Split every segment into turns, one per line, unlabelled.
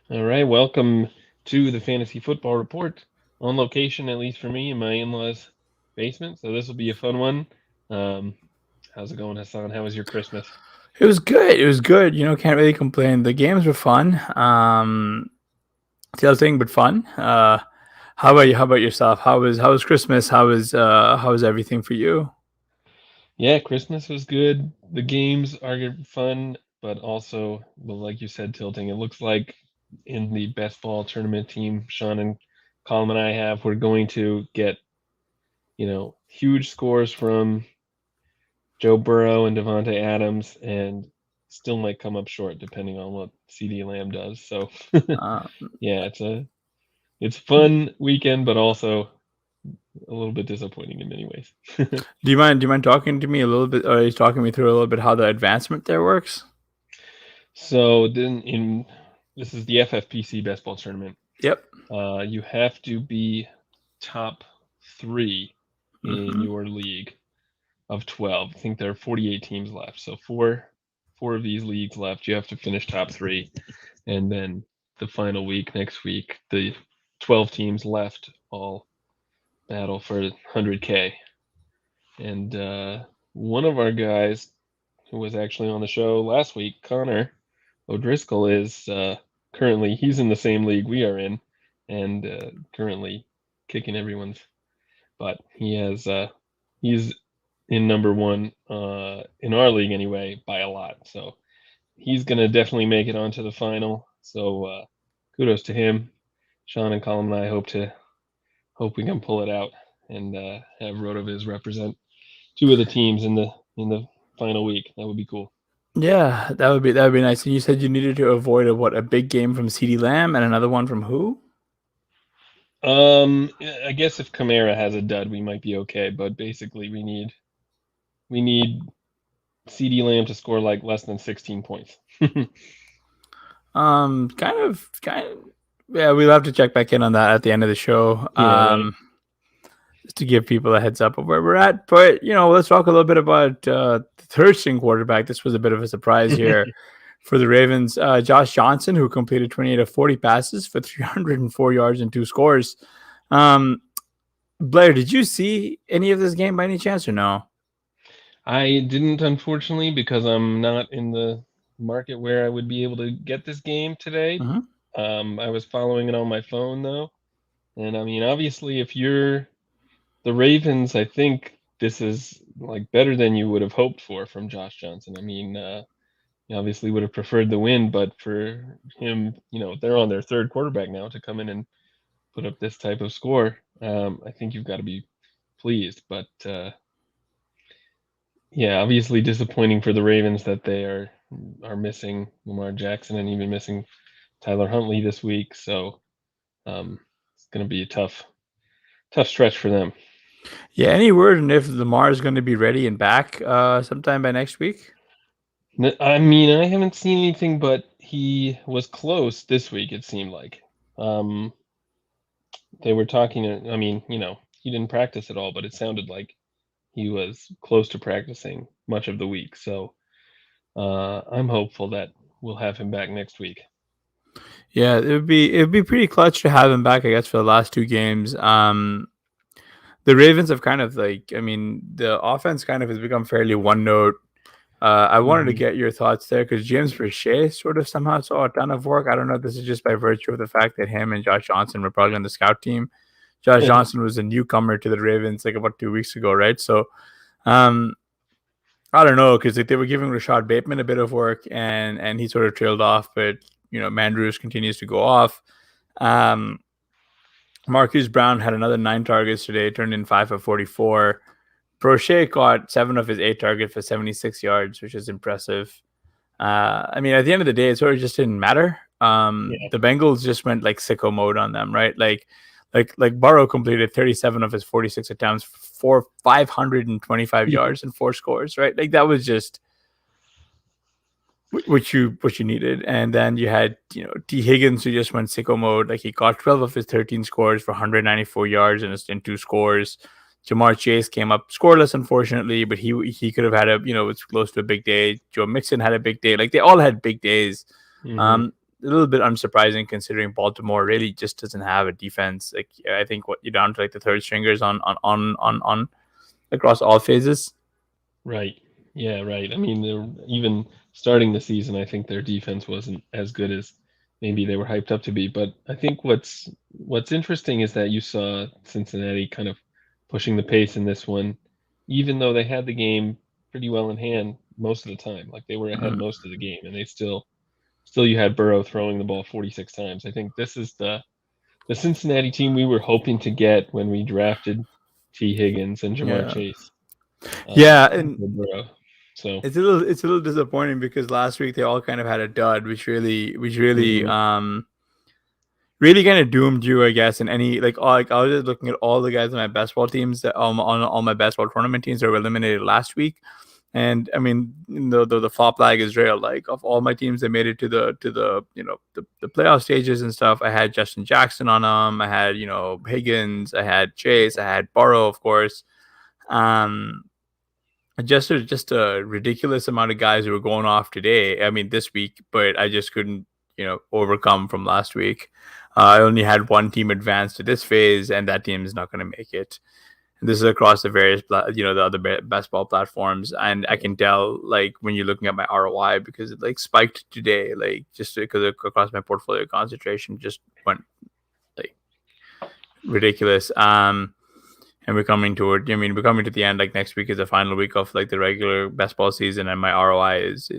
All right, welcome to the Fantasy Football Report on location, at least for me, in my in-laws' basement. So this will be a fun one. Um, how's it going, Hassan? How was your Christmas?
It was good. It was good. Can't really complain. The games were fun. The other thing, but fun. How about you? How about yourself? How was Christmas? How was everything for you?
Yeah, Christmas was good. The games are fun, but also, well, like you said, tilting. It looks like in the best ball tournament team, Sean and Colin and I have, we're going to get, huge scores from Joe Burrow and Devonta Adams, and still might come up short depending on what CD Lamb does. So
Uh,
yeah, it's a fun weekend, but also a little bit disappointing in many ways.
do you mind talking to me a little bit, or you talking me through a little bit how the advancement there works?
So then in this is the FFPC best ball tournament.
Yep.
You have to be top three in
Mm-hmm.
your league of 12. I think there are 48 teams left. So four of these leagues left. You have to finish top three, and then the final week next week, the 12 teams left all battle for 100K. And one of our guys who was actually on the show last week, Connor O'Driscoll, is currently he's in the same league we are in, and currently kicking everyone's butt. He's in number one in our league anyway by a lot. So he's gonna definitely make it onto the final. So kudos to him. Sean and Colin and I hope we can pull it out and have Rotoviz represent two of the teams in the final week. That would be cool.
Yeah, that would be nice. And you said you needed to avoid a big game from CD Lamb and another one from who?
I guess if Kamara has a dud, we might be okay. But basically, we need CD Lamb to score like less than 16 points.
Kind of. Yeah, we'll have to check back in on that at the end of the show.
Yeah, right.
Just to give people a heads up of where we're at. But let's talk a little bit about the third string quarterback. This was a bit of a surprise here for the Ravens. Josh Johnson, who completed 28 of 40 passes for 304 yards and two scores. Um, Blair, did you see any of this game by any chance or no?
I didn't, unfortunately, because I'm not in the market where I would be able to get this game today.
Mm-hmm.
I was following it on my phone though, and I mean, obviously, if you're the Ravens, I think this is like better than you would have hoped for from Josh Johnson. I mean, you obviously would have preferred the win, but for him, they're on their third quarterback now to come in and put up this type of score. I think you've got to be pleased, but yeah, obviously disappointing for the Ravens that they are missing Lamar Jackson and even missing Tyler Huntley this week. So it's going to be a tough stretch for them.
Yeah, any word on if Lamar is going to be ready and back sometime by next week?
I mean, I haven't seen anything, but he was close this week. It seemed like um, they were talking. I mean, he didn't practice at all, but it sounded like he was close to practicing much of the week. So I'm hopeful that we'll have him back next week.
Yeah, it'd be pretty clutch to have him back, I guess, for the last two games. The Ravens have kind of the offense kind of has become fairly one note. I wanted to
Hmm.
get your thoughts there because James Prochet sort of somehow saw a ton of work. I don't know if this is just by virtue of the fact that him and Josh Johnson were probably on the scout team. Josh Johnson was a newcomer to the Ravens like about 2 weeks ago, right? So um, I don't know because they were giving Rashad Bateman a bit of work and he sort of trailed off, but Mandrews continues to go off. Um, Marquise Brown had another 9 targets today, turned in 5 of 44. Prochet caught 7 of his 8 targets for 76 yards, which is impressive. I mean, at the end of the day, it sort of just didn't matter.
Yeah.
The Bengals just went like sicko mode on them, right? Like Burrow completed 37 of his 46 attempts for 525 yards and four scores, right? Like that was just what you needed. And then you had T Higgins who just went sicko mode. Like he got 12 of his 13 scores for 194 yards and two scores. Jamar Chase came up scoreless, unfortunately, but he could have had it's close to a big day. Joe Mixon had a big day. Like they all had big days.
Hmm.
little bit unsurprising considering Baltimore really just doesn't have a defense. Like I think what you're down to like the third stringers on across all phases.
Right. Yeah, right. I mean, they're even starting the season, I think their defense wasn't as good as maybe they were hyped up to be. But I think what's interesting is that you saw Cincinnati kind of pushing the pace in this one, even though they had the game pretty well in hand most of the time. Like they were ahead
Mm.
most of the game, and they still you had Burrow throwing the ball 46 times. I think this is the Cincinnati team we were hoping to get when we drafted T. Higgins and Jamar
Yeah,
Chase.
yeah, and
Burrow. So
it's a little disappointing because last week they all kind of had a dud,
mhm,
really kind of doomed you, I guess. In any like I was just looking at all the guys on my best ball teams that on all my best ball tournament teams that were eliminated last week. And I mean, the flop lag is real. Like of all my teams that made it to the the playoff stages and stuff, I had Justin Jackson on them. I had Higgins. I had Chase. I had Burrow, of course. Um, just a ridiculous amount of guys who were going off today. I mean, this week, but I just couldn't overcome from last week. I only had one team advance to this phase, and that team is not going to make it. This is across the various, the other best ball platforms, and I can tell like when you're looking at my ROI because it like spiked today, like just because across my portfolio concentration just went like ridiculous. And we're coming to the end. Like next week is the final week of like the regular best ball season, and my ROI is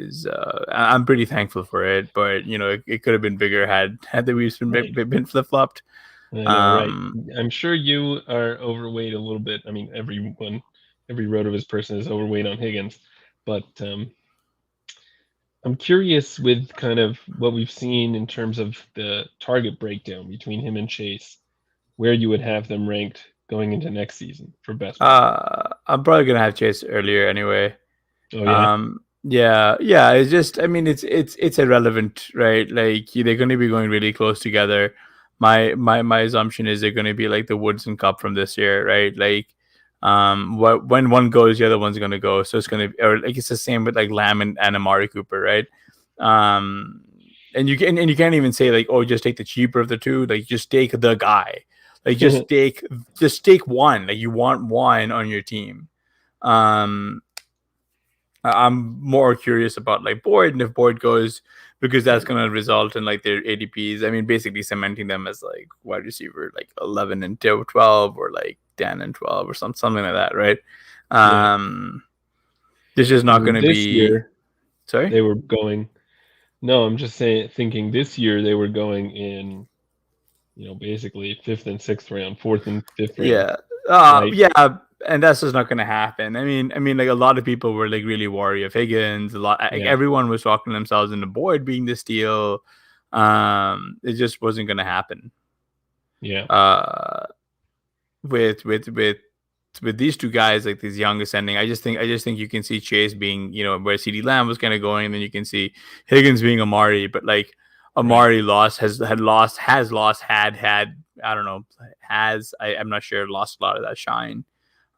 I'm pretty thankful for it. But it could have been bigger had the Weaves
right.
been flip flopped.
I know, right? I'm sure you are overweight a little bit. I mean, every Rotoviz person is overweight on Higgins, but I'm curious with kind of what we've seen in terms of the target breakdown between him and Chase, where you would have them ranked going into next season for best ball.
I'm probably gonna have Chase earlier anyway.
Oh yeah,
Yeah. It's just, I mean, it's irrelevant, right? Like they're going to be going really close together. My assumption is they're going to be like the Woods and Cup from this year, right? Like, when one goes, the other one's going to go. So it's going to, or like it's the same with like Lamb and Amari Cooper, right? And you can't even say like, oh, just take the cheaper of the two. Like, just take the guy. Like, just take one. Like, you want one on your team. I'm more curious about like Boyd, and if Boyd goes, because that's going to result in like their ADPs. I mean, basically cementing them as like wide receiver, like 11 and 12, or like 10 and 12, or something like that, right? This is not going to
this
be.
year.
Sorry,
They were going. No, I'm just thinking this year they were going in, basically 5th and 6th round, 4th and 5th round.
Yeah,
right?
yeah, and that's just not going to happen. I mean, like a lot of people were like really worried of Higgins. Like everyone was talking themselves into Boyd being the steal. It just wasn't going to happen.
Yeah.
With these two guys, like these young ascending, I just think you can see Chase being, where CeeDee Lamb was kind of going, and then you can see Higgins being Amari, but like Amari had I don't know, I'm not sure, lost a lot of that shine.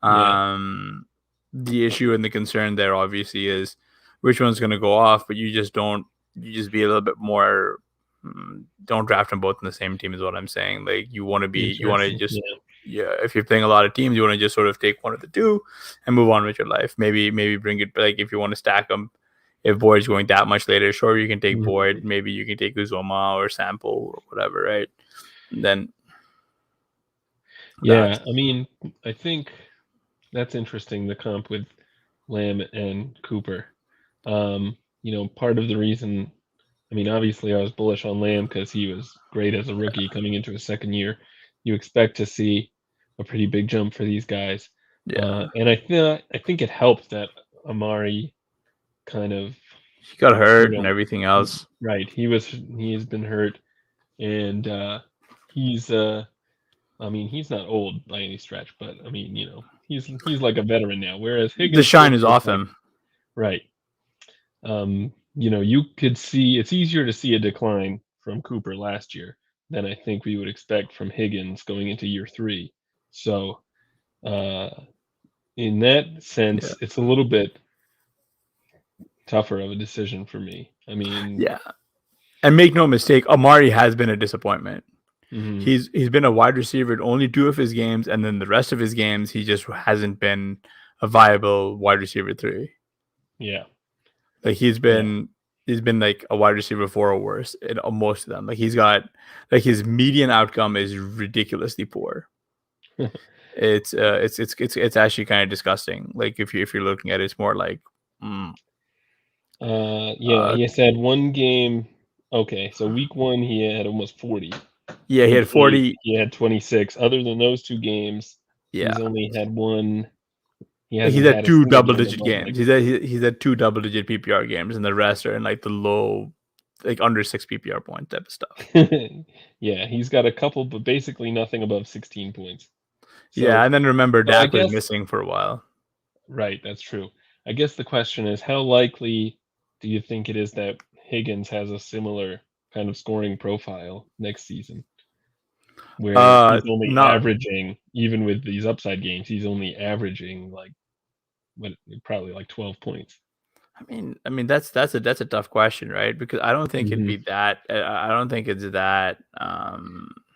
The issue and the concern there obviously is which one's going to go off, but you just be a little bit more, don't draft them both in the same team is what I'm saying. Like if you're playing a lot of teams, you want to just sort of take one of the two and move on with your life. Maybe bring it, like if you want to stack them, if Boyd's going that much later, sure, you can take Boyd. Maybe you can take Uzoma or Sample or whatever, right? And then
I mean, I think that's interesting, the comp with Lamb and Cooper. Part of the reason, I mean, obviously I was bullish on Lamb because he was great as a rookie coming into his second year. You expect to see a pretty big jump for these guys. And I think it helped that Amari kind of,
he got hurt and everything else.
Right. He's been hurt, and he's I mean, he's not old by any stretch, but I mean, he's like a veteran now. Whereas Higgins,
the shine is off him.
Right. You could see it's easier to see a decline from Cooper last year than I think we would expect from Higgins going into year 3. So, in that sense, it's a little bit tougher of a decision for me. I mean,
And make no mistake, Amari has been a disappointment.
Mm-hmm.
He's been a wide receiver in only 2 of his games, and then the rest of his games he just hasn't been a viable wide receiver 3.
Yeah.
Like he's been like a wide receiver 4 or worse in most of them. Like he's got like his median outcome is ridiculously poor. It's actually kind of disgusting. Like if you're looking at it, it's more like
he has had one game. Okay, so week 1 he had almost 40.
yeah, he
Week
had 40.
He had 26. Other than those 2 games,
Yeah,
he's only had one. He
he's
hasn't
had
had a
2
single game
double-digit
above,
games.
like,
He's had 2 double-digit PPR games, and the rest are in like the low, like under 6 PPR point type of stuff.
yeah, he's got a couple, but basically nothing above 16 points.
Yeah,
So,
and then remember
I
Dak was
guess
missing for a while.
right, that's true. I guess the question is, how likely do you think it is that Higgins has a similar kind of scoring profile next season, where he's only
Not.
averaging, even with these upside games, he's only averaging like probably like 12 points.
I mean that's a tough question, right? Because I don't think it'd be that. I don't think it's that.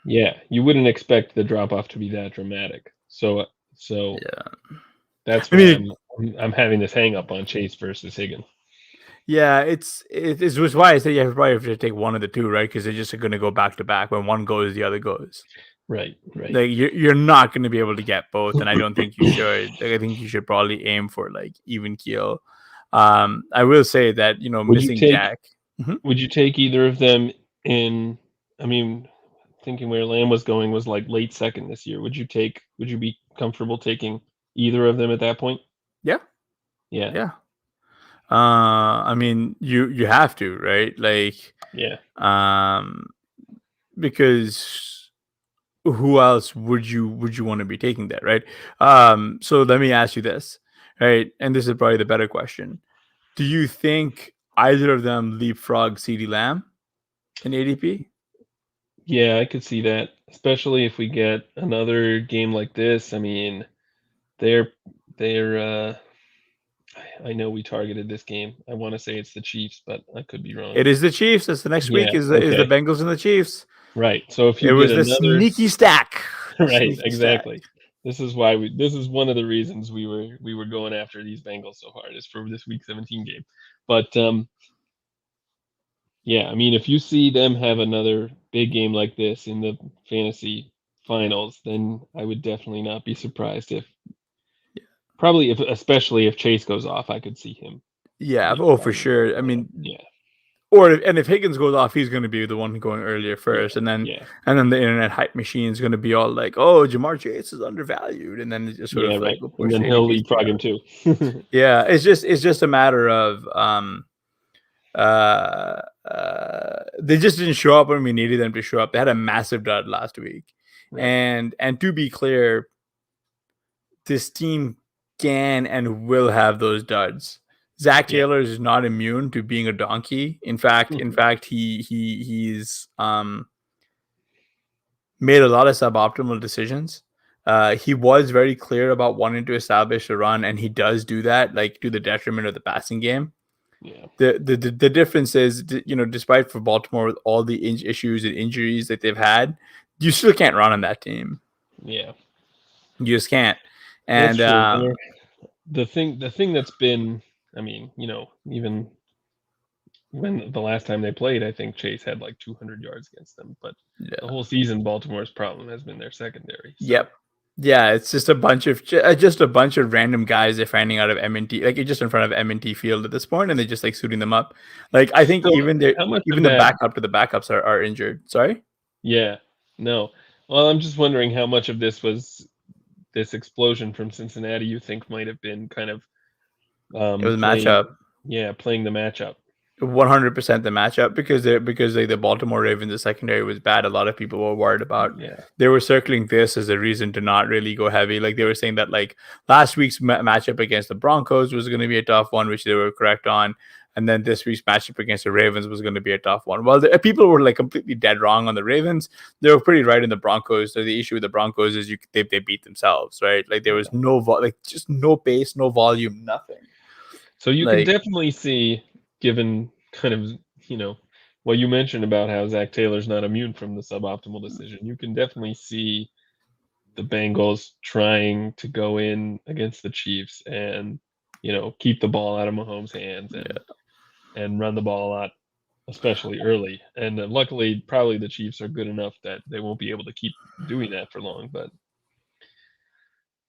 Yeah, you wouldn't expect the drop off to be that dramatic. So
Yeah,
that's
I
why
mean,
I'm having this hang up on Chase versus Higgins.
yeah, it's why I say you probably have to take one of the two, right? Because they're just going to go back to back. When one goes, the other goes.
Right.
Like you're not going to be able to get both, and I don't think you should. Like, I think you should probably aim for like even keel. I will say that missing Jack.
Would you take either of them in? I mean, thinking where Lamb was going was like late second this year. Would you be comfortable taking either of them at that point?
Yeah.
Yeah.
Yeah. I mean, you have to, right? Like,
yeah.
Because who else would you want to be taking that, right? So let me ask you this, right? And this is probably the better question. Do you think either of them leapfrog CeeDee Lamb in ADP?
Yeah, I could see that, especially if we get another game like this. I mean, they're I know we targeted this game. I want to say it's the Chiefs, but I could be wrong.
It is the Chiefs. That's the next week is the Bengals and the Chiefs.
Right. So if you
it was
get
the sneaky stack.
Right,
sneaky
exactly.
Stack.
This is why this is one of the reasons we were going after these Bengals so hard, is for this week 17 game. But yeah, I mean, if you see them have another big game like this in the fantasy finals, then I would definitely not be surprised especially if Chase goes off, I could see him.
Yeah, for sure. I mean,
yeah.
And if Higgins goes off, he's going to be the one going earlier first, and then the internet hype machine is going to be all like, "Oh, Jamar Chase is undervalued," and then it just sort of like,
and then he'll leapfrog him too.
Yeah, it's just a matter of they just didn't show up when we needed them to show up. They had a massive dud last week, right. And to be clear, this team can and will have those duds. Zach Taylor is not immune to being a donkey. In fact, he's made a lot of suboptimal decisions. He was very clear about wanting to establish a run, and he does do that, like to the detriment of the passing game.
Yeah.
The difference is, despite for Baltimore with all the issues and injuries that they've had, you still can't run on that team.
Yeah,
you just can't. And
the thing that's been, I mean, even when the last time they played, I think Chase had like 200 yards against them. But the whole season, Baltimore's problem has been their secondary. So.
Yep. Yeah, it's just a bunch of random guys they're finding out of M&T, like just in front of M&T Field at this point, and they're just like suiting them up. Like I think even the backup to the backups are injured. Sorry.
Yeah. No. Well, I'm just wondering how much of this was this explosion from Cincinnati you think might have been kind of
it was matchup.
Yeah, playing the matchup.
100% the matchup, because the Baltimore Ravens, the secondary was bad. A lot of people were worried about. They were circling this as a reason to not really go heavy. Like they were saying that like last week's matchup against the Broncos was going to be a tough one, which they were correct on. And then this week's matchup against the Ravens was going to be a tough one. Well, people were like completely dead wrong on the Ravens. They were pretty right in the Broncos. So the issue with the Broncos is they beat themselves, right? Like there was just no pace, no volume, nothing.
So you can definitely see, given kind of, what you mentioned about how Zach Taylor's not immune from the suboptimal decision, you can definitely see the Bengals trying to go in against the Chiefs and keep the ball out of Mahomes' hands and run the ball a lot, especially early. And luckily, probably the Chiefs are good enough that they won't be able to keep doing that for long. But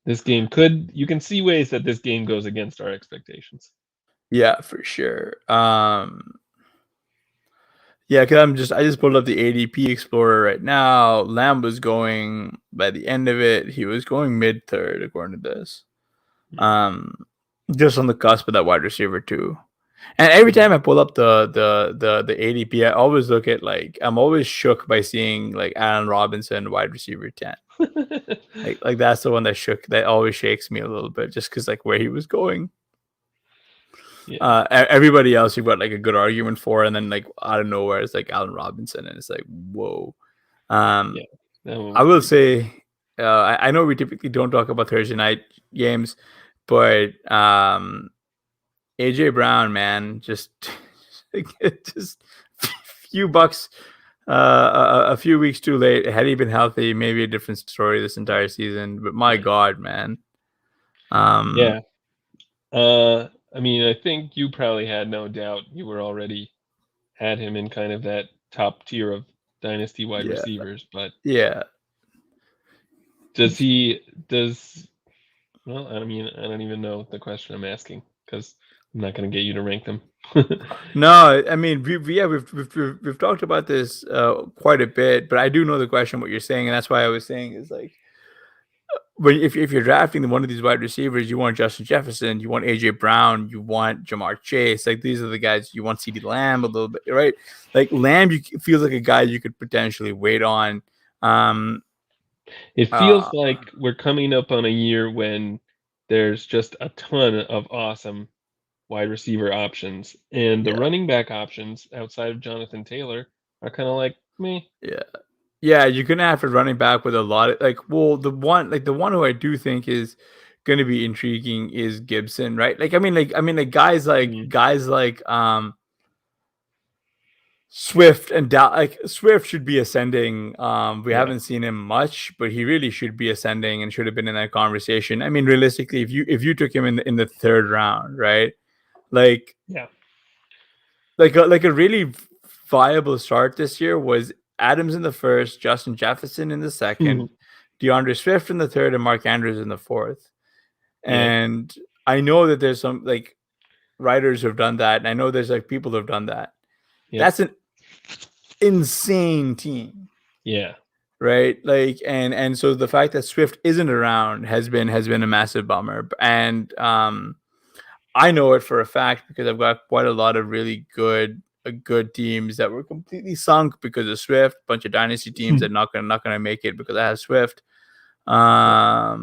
this game you can see ways that this game goes against our expectations.
Yeah, for sure. Yeah, because I just pulled up the ADP Explorer right now. Lamb was going by the end of it. He was going mid third according to this. Just on the cusp of that wide receiver too. And every time I pull up the ADP, I always look at I'm always shook by seeing like Allen Robinson wide receiver 10. like that's the one that always shakes me a little bit just because like where he was going.
Yeah.
Everybody else you've got like a good argument for, and then like out of nowhere it's like Allen Robinson, and it's like whoa. I will say, I know we typically don't talk about Thursday night games, but AJ Brown, man, just few bucks, a few weeks too late. Had he been healthy, maybe a different story this entire season. But my God, man.
Yeah. I mean, I think you probably had no doubt. You were already had him in kind of that top tier of dynasty wide receivers, but
yeah.
Well, I mean, I don't even know the question I'm asking because I'm not going to get you to rank them.
No, I mean we've talked about this quite a bit, but I do know the question what you're saying, and that's why I was saying is like when if you're drafting one of these wide receivers, you want Justin Jefferson, you want AJ Brown, you want Jamar Chase, like these are the guys you want. CeeDee Lamb a little bit, right? Like Lamb, feels like a guy you could potentially wait on.
It feels like we're coming up on a year when there's just a ton of awesome wide receiver options, and the running back options outside of Jonathan Taylor are kind of like me.
Yeah, you're gonna have a running back with a lot of the one who I do think is gonna be intriguing is Gibson, right? Guys like Swift and Swift should be ascending. We haven't seen him much, but he really should be ascending and should have been in that conversation. I mean, realistically, if you took him in the third round, right? Like a really viable start this year was Adams in the first, Justin Jefferson in the second, DeAndre Swift in the third, and Mark Andrews in the fourth. And I know that there's some like writers who have done that, and I know there's like people who have done that. That's an insane team.
Yeah.
Right. Like and so the fact that Swift isn't around has been a massive bummer. And I know it for a fact because I've got quite a lot of really good teams that were completely sunk because of Swift. A bunch of dynasty teams that not gonna make it because I have Swift. I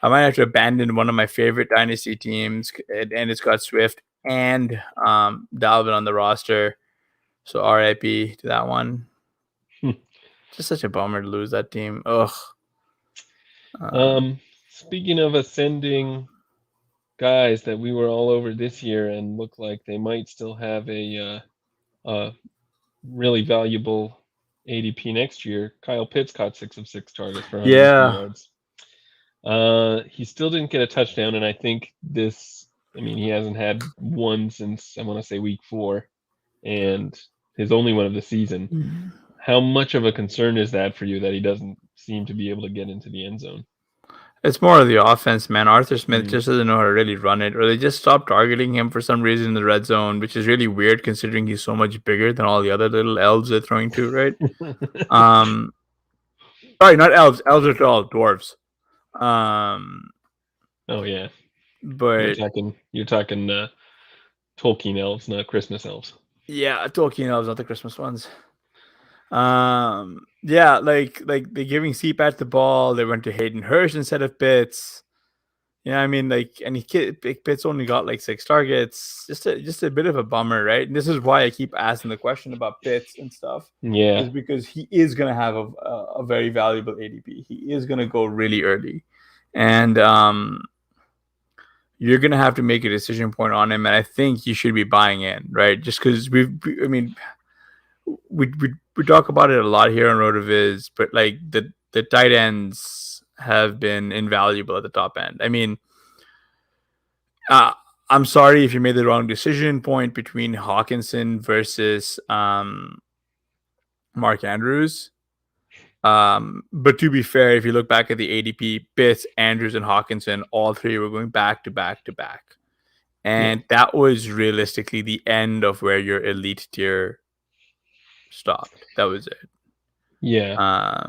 might have to abandon one of my favorite dynasty teams, and it's got Swift and Dalvin on the roster. So RIP to that one. Just such a bummer to lose that team. Ugh.
Speaking of ascending guys that we were all over this year and look like they might still have a really valuable ADP next year, Kyle Pitts caught 6 of 6 targets for 102 yards. He still didn't get a touchdown, and I think he hasn't had one since I want to say week 4, and his only one of the season. How much of a concern is that for you that he doesn't seem to be able to get into the end zone?
It's more of the offense, man. Arthur Smith just doesn't know how to really run it, or they just stopped targeting him for some reason in the red zone, which is really weird considering he's so much bigger than all the other little elves they're throwing to, right? Sorry, not elves. Elves are tall, dwarves.
Oh yeah,
but
you're talking Tolkien elves, not Christmas elves.
Yeah, Tolkien elves, not the Christmas ones. Yeah, like they're giving CPAT the ball. They went to Hayden Hurst instead of Pitts. Yeah, I mean, Pitts only got like 6 targets. Just a bit of a bummer, right? And this is why I keep asking the question about Pitts and stuff.
Yeah,
is because he is gonna have a very valuable ADP. He is gonna go really early, and you're gonna have to make a decision point on him, and I think you should be buying in, right? Just because we talk about it a lot here on RotoViz, but like the tight ends have been invaluable at the top end. I mean, I'm sorry if you made the wrong decision point between Hawkinson versus Mark Andrews. But to be fair, if you look back at the ADP, Pitts, Andrews, and Hawkinson, all three were going back to back to back. And that was realistically the end of where your elite tier stopped. That was it.
Yeah.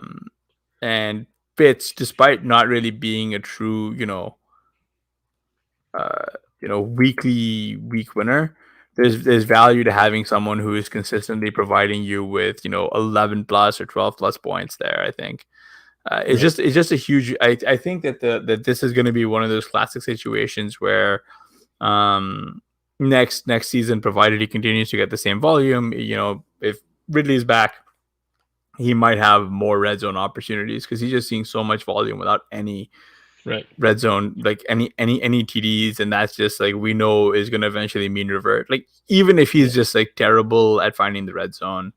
And Pitts, despite not really being a true, week winner, there's value to having someone who is consistently providing you with 11 plus or 12 plus points there. I think it's just a huge. I think that this is going to be one of those classic situations where next season, provided he continues to get the same volume, if Ridley's back, he might have more red zone opportunities because he's just seeing so much volume without any red zone, like any TDs, and that's just like we know is going to eventually mean revert. Like even if he's just like terrible at finding the red zone,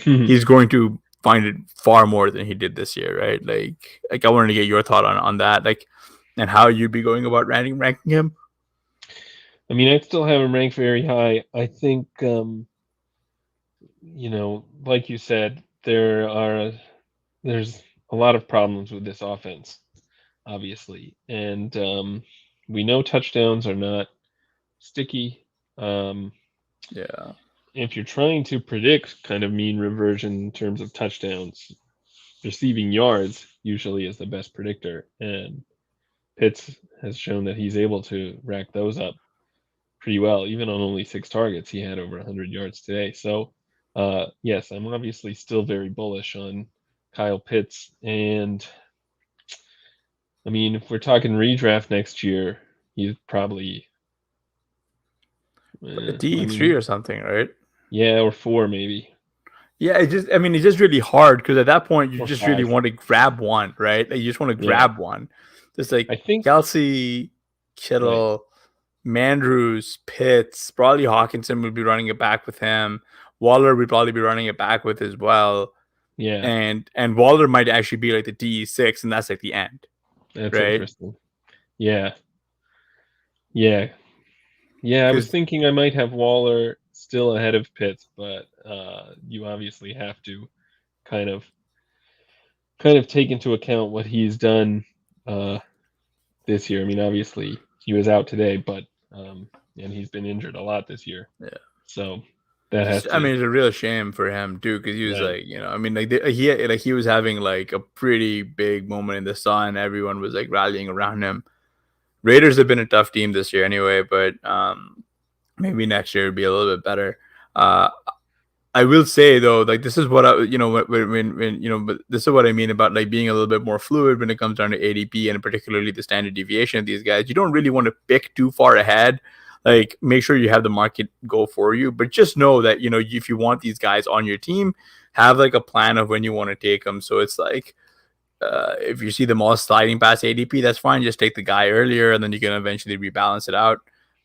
he's going to find it far more than he did this year, right? Like I wanted to get your thought on that, like, and how you'd be going about ranking him.
I mean, I'd still have him ranked very high. I think, like you said, there's a lot of problems with this offense, obviously, and we know touchdowns are not sticky. If you're trying to predict kind of mean reversion in terms of touchdowns, receiving yards usually is the best predictor, and Pitts has shown that he's able to rack those up pretty well. Even on only 6 targets, he had over 100 yards today. So, yes, I'm obviously still very bullish on Kyle Pitts. And, I mean, if we're talking redraft next year, he's probably
D3 or something, right?
Yeah, or 4 maybe.
Yeah, it's just really hard because at that point you just really want to grab one, right? Like you just want to grab one. Just like I think Kelsey, Kittle, Mandrews, Pitts, probably Hawkinson would be running it back with him. Waller would probably be running it back with as well.
Yeah.
And Waller might actually be like the D6, and that's like the end.
That's interesting. Yeah. Yeah. Yeah, I was thinking I might have Waller still ahead of Pitts, but you obviously have to kind of take into account what he's done this year. I mean, obviously he was out today, but and he's been injured a lot this year.
Yeah.
So that has to,
I mean, it's a real shame for him too, because he was like, I mean, he was having like a pretty big moment in the sun. Everyone was like rallying around him. Raiders have been a tough team this year anyway, but maybe next year would be a little bit better. I will say though, like this is what I, but this is what I mean about like being a little bit more fluid when it comes down to ADP and particularly the standard deviation of these guys. You don't really want to pick too far ahead. Like make sure you have the market go for you, but just know that, if you want these guys on your team, have like a plan of when you want to take them. So it's like, if you see them all sliding past ADP, that's fine. Just take the guy earlier and then you can eventually rebalance it out.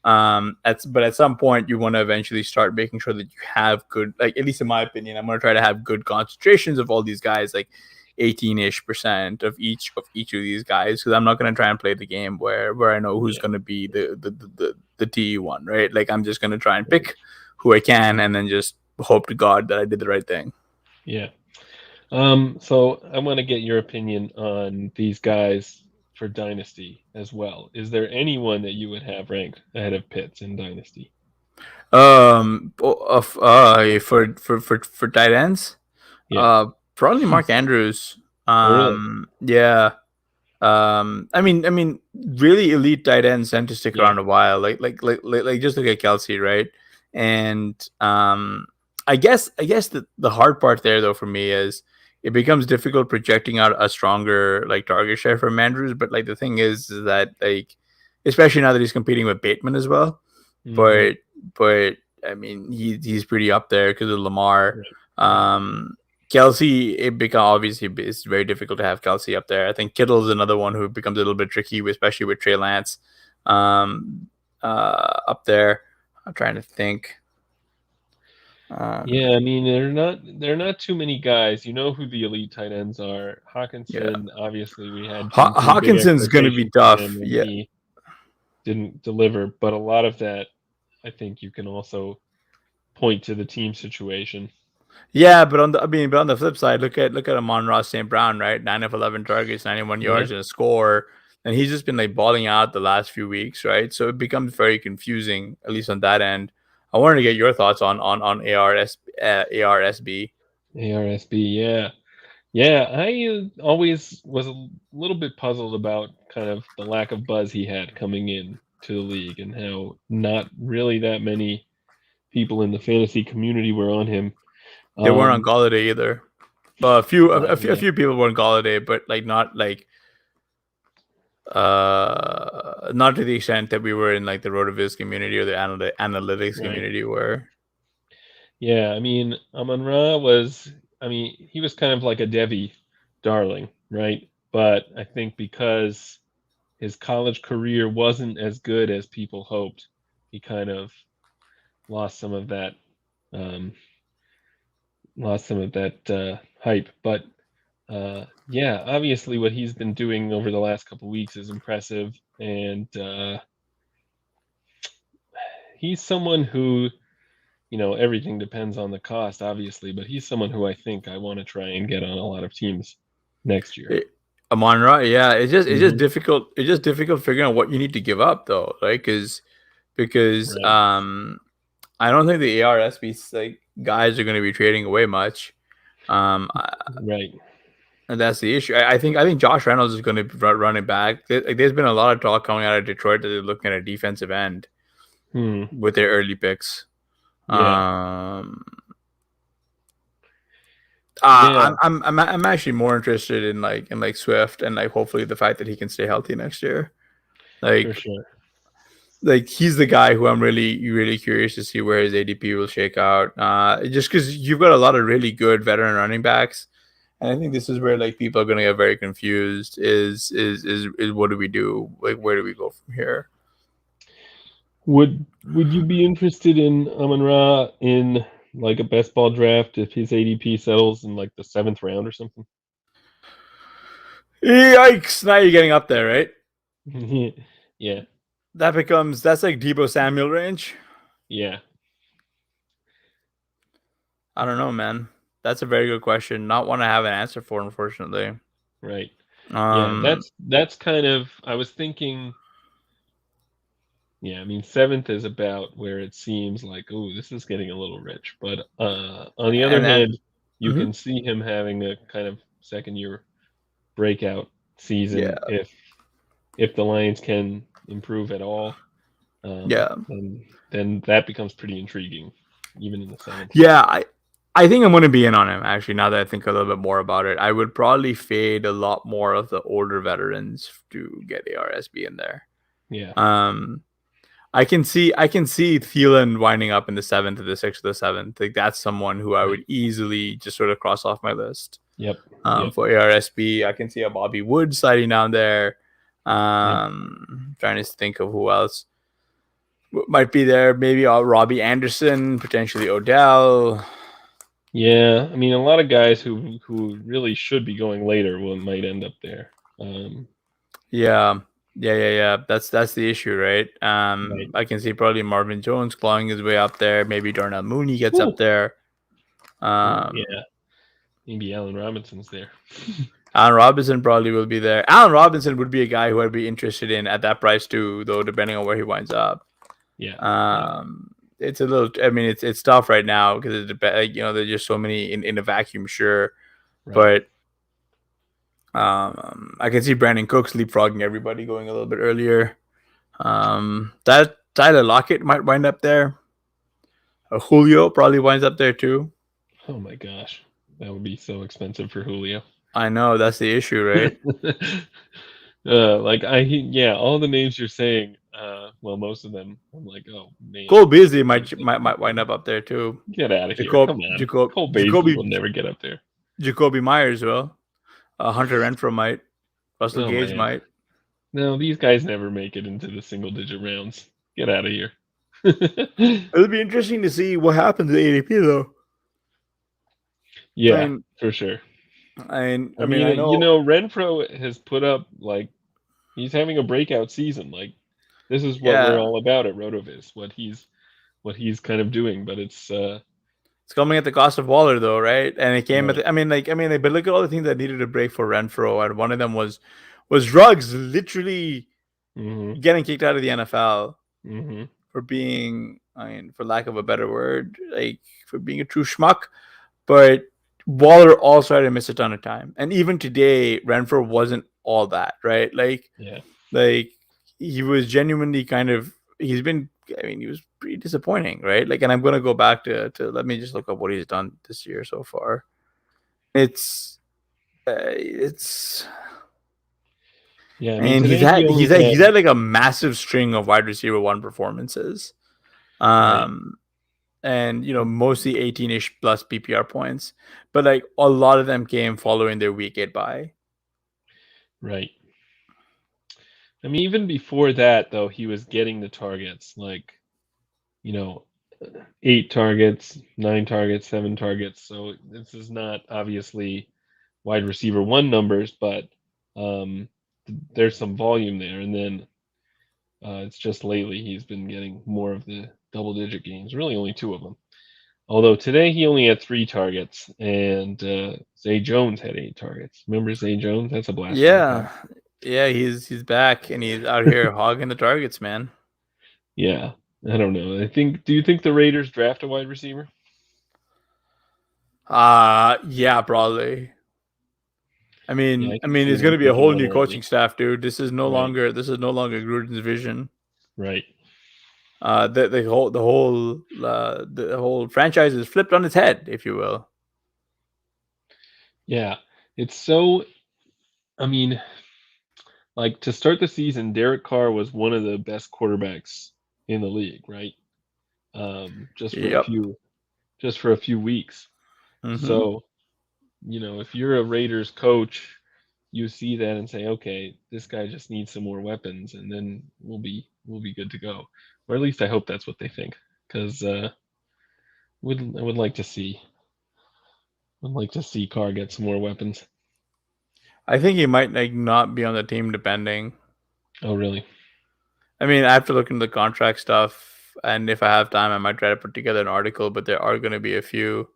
But at some point you want to eventually start making sure that you have good, like, at least in my opinion, I'm going to try to have good concentrations of all these guys, like 18% of each of these guys. Cause I'm not going to try and play the game where I know who's going to be the TE one, right? Like I'm just going to try and pick who I can and then just hope to God that I did the right thing.
Yeah. So I want to get your opinion on these guys for Dynasty as well. Is there anyone that you would have ranked ahead of Pitts in Dynasty?
For tight ends, probably Mark Andrews.
Really?
Yeah. I mean, really elite tight ends tend to stick around a while. Like just look at Kelsey, right? And I guess the hard part there though for me is it becomes difficult projecting out a stronger like target share for Andrews. But like the thing is that like, especially now that he's competing with Bateman as well. Mm-hmm. But I mean he's pretty up there because of Lamar. Kelsey, obviously it's very difficult to have Kelsey up there. I think Kittle's another one who becomes a little bit tricky, especially with Trey Lance. up there. I'm trying to think.
Yeah, I mean there are not too many guys. You know who the elite tight ends are.
Yeah,
Hawkinson, obviously, we had some big
Hawkinson's going to be
expectations for
tough.
him, and
Yeah,
he didn't deliver. But a lot of that, I think, you can also point to the team situation.
yeah, but on the flip side, look at Amon-Ra St. Brown, right? 9 of 11 targets, 91
Yeah,
yards and a score, and he's just been like balling out the last few weeks, right? So it becomes very confusing, at least on that end. I wanted to get your thoughts on ARSB.
ARSB. Yeah, yeah. I always was a little bit puzzled about kind of the lack of buzz he had coming in to the league, and how not really that many people in the fantasy community were on him.
They weren't on
Um,
Galladay either. Well, a
yeah,
few people were on Galladay, but like not to the extent that we were in like the Rotoviz community or the analytics
right.
community were.
Yeah, I mean, Amon-Ra was, I mean, he was kind of like a Devi darling, right? But I think because his college career wasn't as good as people hoped, he kind of lost some of that, um, hype. But yeah, obviously, what he's been doing over the last couple weeks is impressive, and he's someone who, everything depends on the cost, obviously, but he's someone who I think I want to try and get on a lot of teams next year.
Amon-Ra, yeah, it's just
Hmm.
difficult. It's just difficult figuring out what you need to give up though, right? Because
Right,
I don't think the ARSB like guys are going to be trading away much. Um,
right.
and that's the issue. I think Josh Reynolds is going to be running back. There's been a lot of talk coming out of Detroit that they're looking at a defensive end
Hmm.
with their early picks.
Yeah,
Um,
yeah,
I'm actually more interested in like Swift and like hopefully the fact that he can stay healthy next year.
for
Like
sure.
like he's the guy who I'm really curious to see where his ADP will shake out. Just because you've got a lot of really good veteran running backs, and I think this is where like people are going to get very confused. Is what do we do? Like where do we go from here?
Would you be interested in Amon-Ra in like a best ball draft if his ADP settles in like the 7th round or something?
Yikes! Now you're getting up there, right?
Yeah,
That's like Debo Samuel range.
yeah,
I don't know, man. That's a very good question. Not one I have an answer for, unfortunately.
right. Yeah,
Um,
that's kind of, I was thinking. Yeah, I mean, 7th is about where it seems like, oh, this is getting a little rich. But on the other
and then
hand, you
mhm.
can see him having a kind of second year breakout
Yeah,
season if the Lions can improve at all.
yeah,
Then that becomes pretty intriguing, even in the 7th.
yeah. I think I'm going to be in on him. Actually, now that I think a little bit more about it, I would probably fade a lot more of the older veterans to get ARSB in there.
Yeah,
Um, I can see Thielen winding up in the 7th or the 6th or the 7th. Like that's someone who I
right.
would easily just sort of cross off my list.
Yep, yep,
For ARSB, I can see a Bobby Wood sliding down there.
yep.
Trying to think of who else might be there. Maybe Robbie Anderson, potentially Odell.
Yeah, I mean, a lot of guys who really should be going later might end up there.
Yeah, yeah. That's the issue, right?
Right.
I can see probably Marvin Jones clawing his way up there. Maybe Darnell Mooney gets up
Ooh,
there.
ooh,
Um,
yeah. Maybe Allen Robinson's there.
Allen Robinson probably will be there. Allen Robinson would be a guy who I'd be interested in at that price too, though, depending on where he winds up.
Yeah, yeah,
It's a little. I mean, it's tough right now because it depends. Like, there's just so many in a vacuum, sure,
right.
but I can see Brandon Cooks leapfrogging everybody, going a little bit earlier. That Tyler Lockett might wind up there. Julio probably winds up there too.
Oh my gosh, that would be so expensive for Julio.
I know that's the issue, right?
Like yeah, all the names you're saying, well, most of them, I'm like, oh man,
Cole Beasley
that's
might wind up there too.
get out of here. Come on, Cole Beasley will never get up there.
Jacoby Myers will. Hunter Renfro might. Russell
Oh
Gage
man,
might.
No, these guys never make it into the single-digit rounds. Get out of here.
It'll be interesting to see what happens at ADP though. I
Yeah,
mean,
for sure.
I mean, I
You
know.
know, Renfro has put up like he's having a breakout season. Like this is what we're
Yeah,
all about at RotoViz. What he's kind of doing, but it's
it's coming at the cost of Waller though, right? And it came at.
right.
But look at all the things that needed a break for Renfro, and one of them was Ruggs literally
Hmm.
getting kicked out of the NFL
Hmm.
for being, for lack of a better word, like for being a true schmuck. But Waller also had to miss a ton of time, and even today, Renfro wasn't all that, right?
Yeah.
Like he was genuinely kind of. He's been. I mean, he was pretty disappointing, right? Like, and I'm gonna go back to let me just look up what he's done this year so far. It's
Yeah. I mean,
and he's
today he
had
only
he's had
had
he's had like a massive string of wide receiver one performances.
right.
Um, and mostly 18-ish plus PPR points, but like a lot of them came following their week 8 bye.
Right. I mean, even before that, though, he was getting the targets, like, you know, 8 targets, 9 targets, 7 targets. So this is not obviously wide receiver one numbers, but um, there's some volume there. And then it's just lately he's been getting more of the double-digit games, really only 2 of them. Although today he only had 3 targets, and Zay Jones had 8 targets. Remember Zay Jones? That's a blast from the
Yeah,
past.
yeah, he's back and he's out here hogging the targets, man.
Yeah, I don't know. Do you think the Raiders draft a wide receiver?
Yeah, probably.
Yeah, I
I
can
mean,
see
it's going
them
to be a
taking
whole
one
new coaching
early.
staff, dude.
Right,
This is no longer Gruden's vision.
right.
The whole franchise is flipped on its head, if you will.
Yeah, it's so. I mean, like to start the season, Derek Carr was one of the best quarterbacks in the league, right? Just for a
Yep.
few weeks.
Mm-hmm.
So, if you're a Raiders coach, you see that and say, okay, this guy just needs some more weapons, and then we'll be good to go. Or at least I hope that's what they think, because I would like to see Carr get some more weapons.
I think he might like not be on the team depending.
Oh, really?
I mean, I have to look into the contract stuff, and if I have time, I might try to put together an article. But there are going to be a few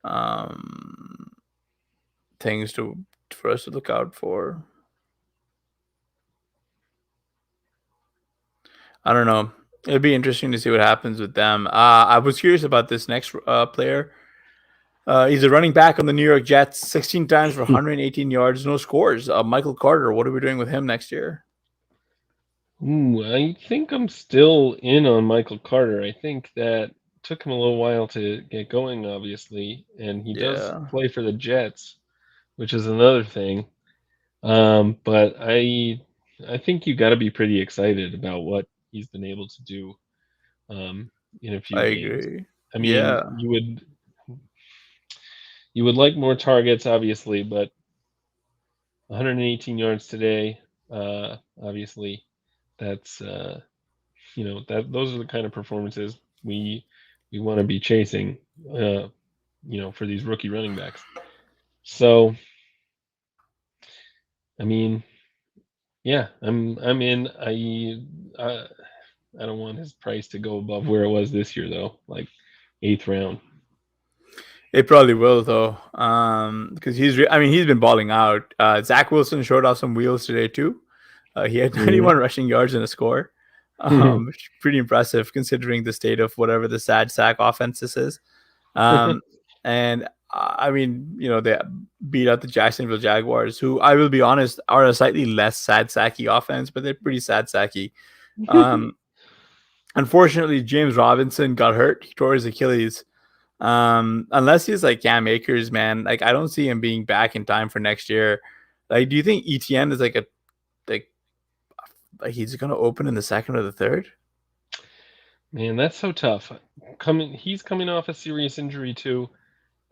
um, things for us to look out for. I don't know. It'd be interesting to see what happens with them. I was curious about this next player. He's a running back on the New York Jets, 16 times for 118 yards, no scores. Michael Carter. What are we doing with him next year?
Ooh, I think I'm still in on Michael Carter. I think that took him a little while to get going, obviously, and he does
Yeah,
play for the Jets, which is another thing. But I think you got to be pretty excited about what he's been able to do um, in a
I
few games.
agree.
I mean,
Yeah,
you would like more targets, obviously, but 118 yards today, obviously, that's that those are the kind of performances we want to be chasing, for these rookie running backs. So, I mean, yeah, I'm in. I don't want his price to go above where it was this year, though, like 8th round.
it probably will though. Because he's been balling out. Zach Wilson showed off some wheels today too. He had
Hmm.
91 rushing yards and a score. Which is pretty impressive considering the state of whatever the sad sack offense this is. Um, and I mean, they beat out the Jacksonville Jaguars, who I will be honest are a slightly less sad sacky offense, but they're pretty sad sacky. Um, Unfortunately, James Robinson got hurt. He tore his Achilles. Unless he's like Cam Akers, man, like I don't see him being back in time for next year. Like, do you think ETN is like he's gonna open in the second or the third?
Man, that's so tough. He's coming off a serious injury too.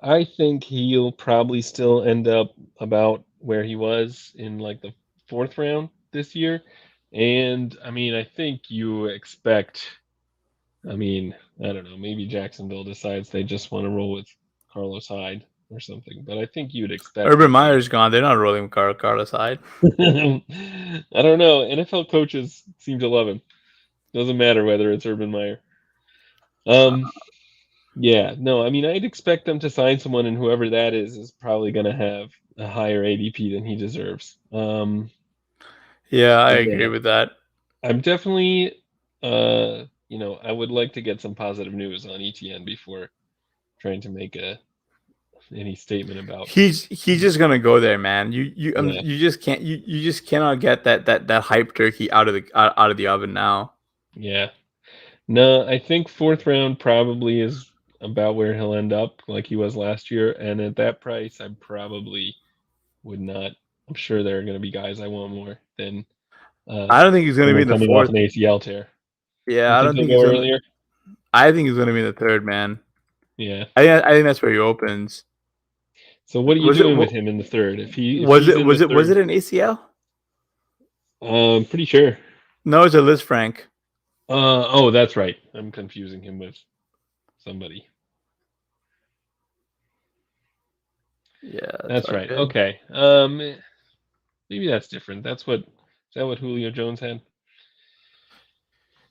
I think he'll probably still end up about where he was in like the 4th round this year. And I mean, I think you expect. I mean, I don't know. Maybe Jacksonville decides they just want to roll with Carlos Hyde or something. But I think you'd expect
Urban
to see.
Meyer's gone. They're not rolling with Carlos Hyde.
I don't know. NFL coaches seem to love him. Doesn't matter whether it's Urban Meyer. Um, yeah, no, I mean, I'd expect them to sign someone, and whoever that is probably going to have a higher ADP than he deserves.
Yeah, I
But
agree
yeah,
with that.
I'm definitely, I would like to get some positive news on ETN before trying to make any statement about.
He's just gonna go there, man.
Yeah,
You just can't you just cannot get that hype turkey out of the oven now.
yeah. No, I think fourth round probably is about where he'll end up, like he was last year. And at that price, I probably would not. I'm sure there are going to be guys I want more than
I don't think he's gonna be
someone
in the
coming off
fourth.
an ACL tear. You
Yeah, I
think
don't
he'll
think
go
he's gonna.
earlier?
I think he's gonna be in the third, man.
Yeah.
I think that's where he opens.
So what are you
Was it
doing with him in the third? If
was
he's
it
in the
was
third,
it an ACL?
I'm pretty sure.
No, it's a Liz Frank.
Oh, that's right. I'm confusing him with somebody.
Yeah, that's
That's
all
right.
good.
Okay. Maybe that's different. Is that what Julio Jones had?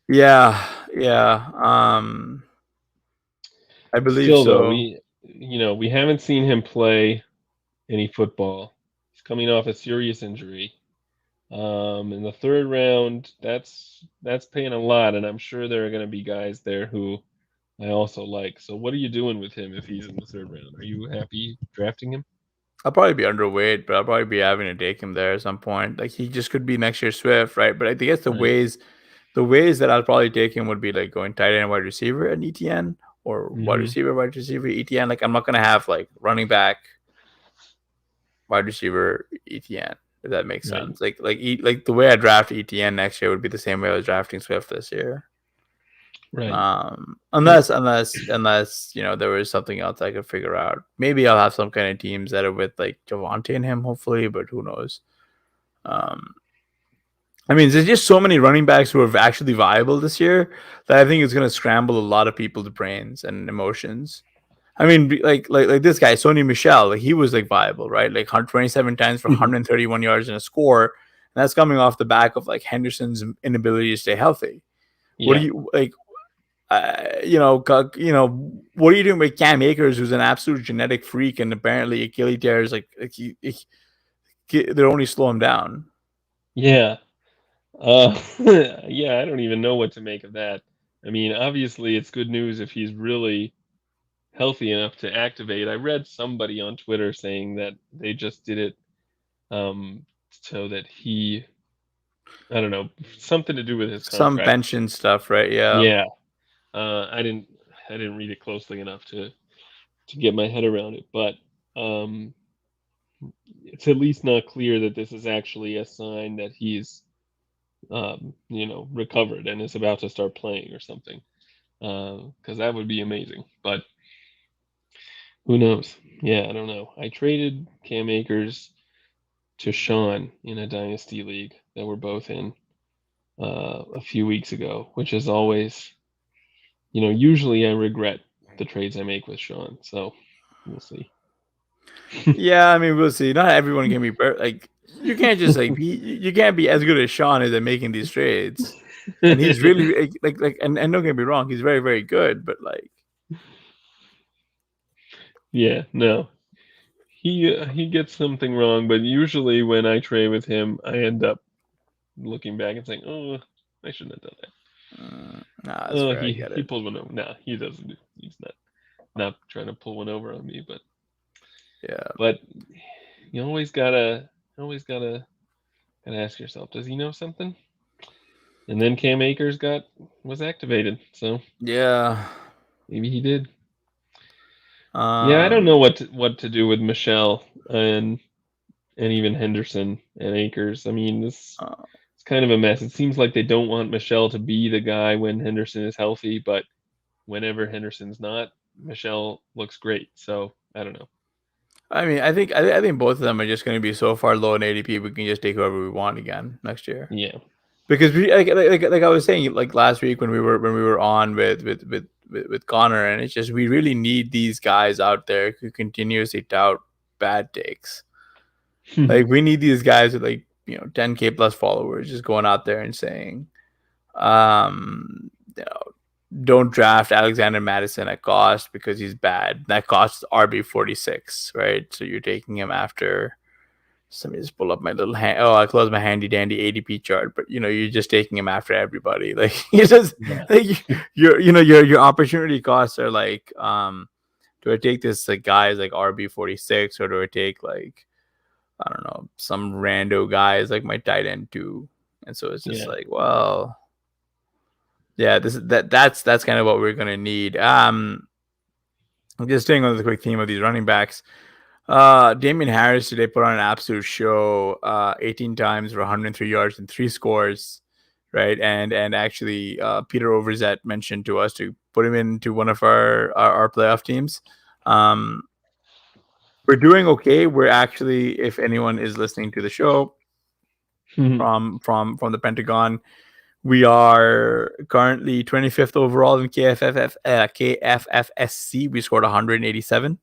Yeah, yeah. I believe
Still though,
so.
we haven't seen him play any football. He's coming off a serious injury. In the third round, that's paying a lot, and I'm sure there are going to be guys there who I also like. So what are you doing with him if he's in the third round? Are you happy drafting him?
I'll probably be underweight, but I'll probably be having to take him there at some point. Like he just could be next year Swift, right? But I guess
Right.
the ways that I'll probably take him would be like going tight end wide receiver at ETN or
Hmm.
wide receiver ETN. Like I'm not gonna have like running back wide receiver ETN, if that makes
Right.
sense. Like the way I draft ETN next year would be the same way I was drafting Swift this year.
Right.
Unless there was something else I could figure out. Maybe I'll have some kind of teams that are with like Devonta and him, hopefully, but who knows? Um, I mean, there's just so many running backs who are actually viable this year that I think it's going to scramble a lot of people's brains and emotions. I mean, like this guy, Sony Michel, like he was like viable, right? Like 127 times for 131 yards and a score, and that's coming off the back of like Henderson's inability to stay healthy. What do
Yeah.
you like? What are you doing with Cam Akers, who's an absolute genetic freak, and apparently Achilles tears they're only slow him down.
Yeah. Yeah, I don't even know what to make of that. I mean, obviously it's good news if he's really healthy enough to activate. I read somebody on Twitter saying that they just did it so that I don't know, something to do with his
Some
contract.
pension stuff, right? Yeah.
Yeah. I didn't read it closely enough to get my head around it, but um it's at least not clear that this is actually a sign that he's recovered and is about to start playing or something. Because that would be amazing. But who knows? Yeah, I don't know. I traded Cam Akers to Sean in a dynasty league that we're both in a few weeks ago, which is always, usually I regret the trades I make with Sean. So we'll see.
Yeah, I mean, we'll see. Not everyone can be like you can't just like you can't be as good as Sean is at making these trades. And he's really and don't get me wrong, he's very, very good, but like
Yeah, no. He gets something wrong, but usually when I trade with him, I end up looking back and saying, "Oh, I shouldn't have done that."
nah, that's
Oh,
fair. I
he
get
he
it.
pulled one over. Nah, he doesn't. He's not trying to pull one over on me,
Yeah.
but you always gotta ask yourself, does he know something? And then Cam Akers was activated, so
Yeah.
maybe he did. Yeah, I don't
Um
know what to do with Michelle and even Henderson and Akers. I mean, this
uh,
it's kind of a mess. It seems like they don't want Michelle to be the guy when Henderson is healthy, but whenever Henderson's not, Michelle looks great. So I don't know.
I mean, I think both of them are just going to be so far low in ADP. We can just take whoever we want again next year.
Yeah.
Because we like I was saying like last week when we were on with Connor, and it's just we really need these guys out there who continuously tout bad takes. Like we need these guys with 10K plus followers just going out there and saying, you know, don't draft Alexander Madison at cost because he's bad. That costs RB46, right? So you're taking him after. So let me just pull up my little I closed my handy dandy ADP chart, but you're just taking him after everybody. Like you just your opportunity costs are like, do I take this guys like RB46, or do I take I don't know, some rando guys like my tight end 2? And so it's just well, yeah, that's kind of what we're gonna need. I'm just staying on the quick theme of these running backs. Damian Harris today put on an absolute show. 18 times for 103 yards and 3 scores, right? And actually, Peter Overzet mentioned to us to put him into one of our playoff teams. We're doing okay. We're actually, if anyone is listening to the show from the Pentagon, we are currently 25th overall in KFFSC. We scored 187.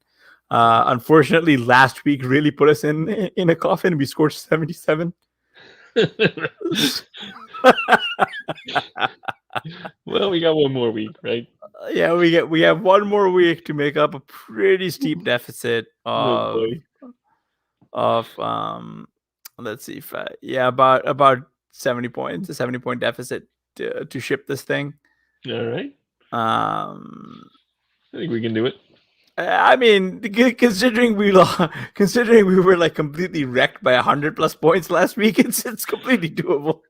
Unfortunately, last week really put us in a coffin. We scored 77.
Well, we got one more week, right?
Yeah, we have one more week to make up a pretty steep deficit of let's see if about 70 points, a 70-point deficit to ship this thing.
All right. I think we can do it.
I mean, considering we were like completely wrecked by 100+ points last week, it's completely doable.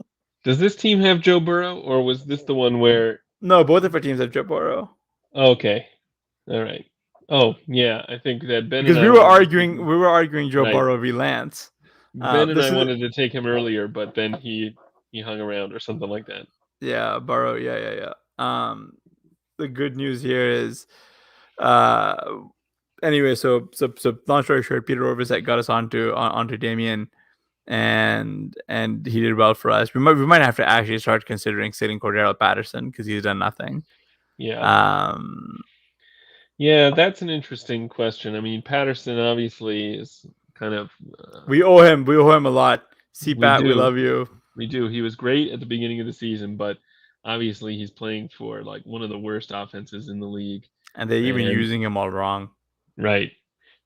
Does this team have Joe Burrow, or was this the one where?
No, both of our teams have Joe Burrow.
Okay, all right. Oh yeah, I think that Ben
because we were arguing Joe Burrow v. Lance.
Ben and I wanted to take him earlier, but then he hung around or something like that.
Yeah, Burrow. Yeah. The good news here is, anyway. So long story short, Peter Overzet got us onto Damian, and he did well for us. We might have to actually start considering sitting Cordero Patterson because he's done nothing.
Yeah. Yeah, that's an interesting question. I mean, Patterson obviously is kind of.
We owe him a lot. CPAT, we love you.
We do. He was great at the beginning of the season, but obviously he's playing for like one of the worst offenses in the league.
And they're even using him all wrong.
Right.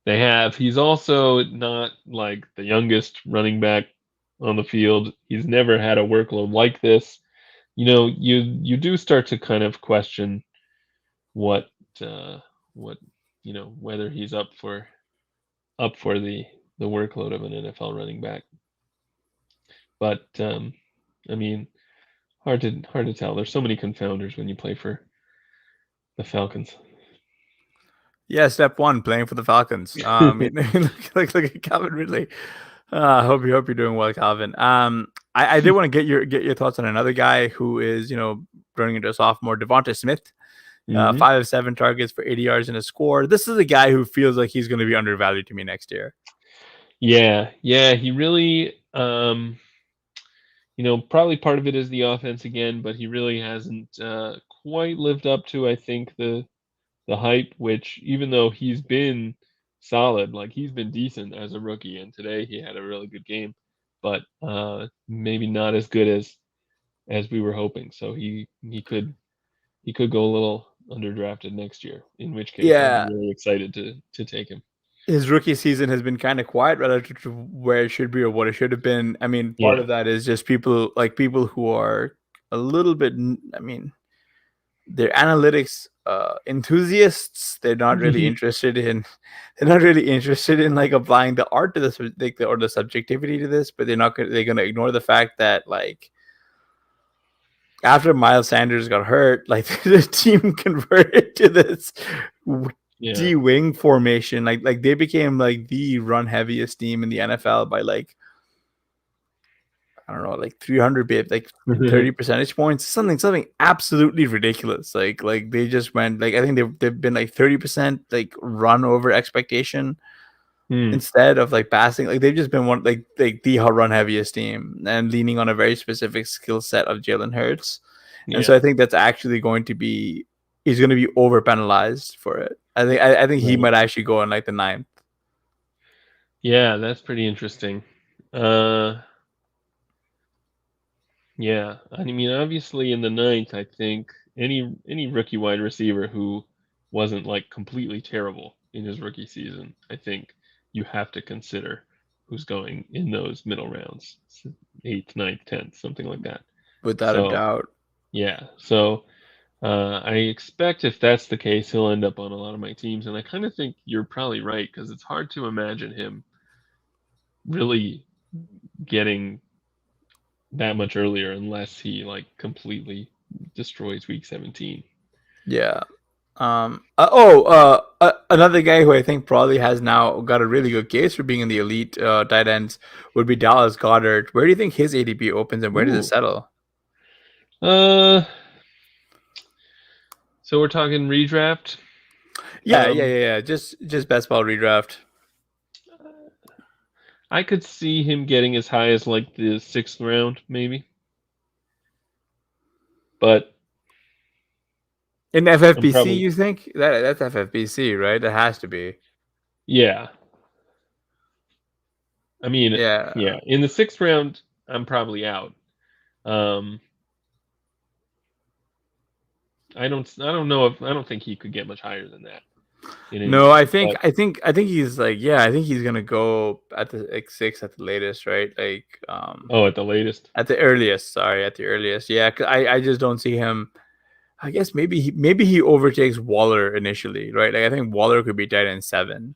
They have. He's also not like the youngest running back on the field. He's never had a workload like this. You do start to kind of question what whether he's up for the workload of an NFL running back. But I mean, hard to tell. There's so many confounders when you play for the Falcons.
Yeah, step 1, playing for the Falcons. Look at Calvin Ridley. I hope you're doing well, Calvin. I did want to get your thoughts on another guy who is running into a sophomore, Devonta Smith. 5 of 7 targets for 80 yards and a score. This is a guy who feels like he's going to be undervalued to me next year.
Yeah, he really. Probably part of it is the offense again, but he really hasn't quite lived up to, I think, the hype, which even though he's been solid, like he's been decent as a rookie, and today he had a really good game, but maybe not as good as we were hoping. So he could go a little underdrafted next year, in which case I'm really excited to take him.
His rookie season has been kind of quiet relative to where it should be or what it should have been. I mean, part of that is just people who are a little bit, I mean, they're analytics enthusiasts. They're not really interested in like applying the art to this or the subjectivity to this, but they're going to ignore the fact that like after Miles Sanders got hurt, like the team converted to this D-wing formation. Like they became like the run heaviest team in the NFL by like, I don't know, like 300 bps, like 30 percentage points, something absolutely ridiculous. Like they just went like, I think they've been like 30% like run over expectation. instead of like passing. Like they've just been one like the run heaviest team and leaning on a very specific skill set of Jalen Hurts. And so
Yeah.
I think that's actually going to be he's going to be over penalized for it. I think he
Right.
might actually go in like the ninth.
Yeah, that's pretty interesting. Uh, yeah. I mean, obviously in the ninth, I think any rookie wide receiver who wasn't like completely terrible in his rookie season, I think you have to consider who's going in those middle rounds, eighth, ninth, tenth, something like that.
Without a
So
doubt.
yeah. So I expect if that's the case, he'll end up on a lot of my teams, and I kind of think you're probably right because it's hard to imagine him really getting that much earlier unless he like completely destroys week 17.
Yeah. Another guy who I think probably has now got a really good case for being in the elite tight ends would be Dallas Goddard. Where do you think his ADP opens and where does it
Ooh.
settle?
Uh, so we're talking redraft. Um,
Yeah. Just best ball redraft.
I could see him getting as high as like the sixth round, maybe. But
In
I'm
FFPC,
probably
you think that's FFPC, right? That has to be.
yeah. I mean,
Yeah,
yeah. In the sixth round, I'm probably out. Um, I don't know if I don't think he could get much higher than that in any
no,
event.
I think
But
I think I think he's like I think he's gonna go at the like six at the latest, right? Like
oh, at the latest.
at the earliest. Sorry, at the earliest. Yeah, 'cause I just don't see him. I guess maybe he overtakes Waller initially, right? Like I think Waller could be tight end 7,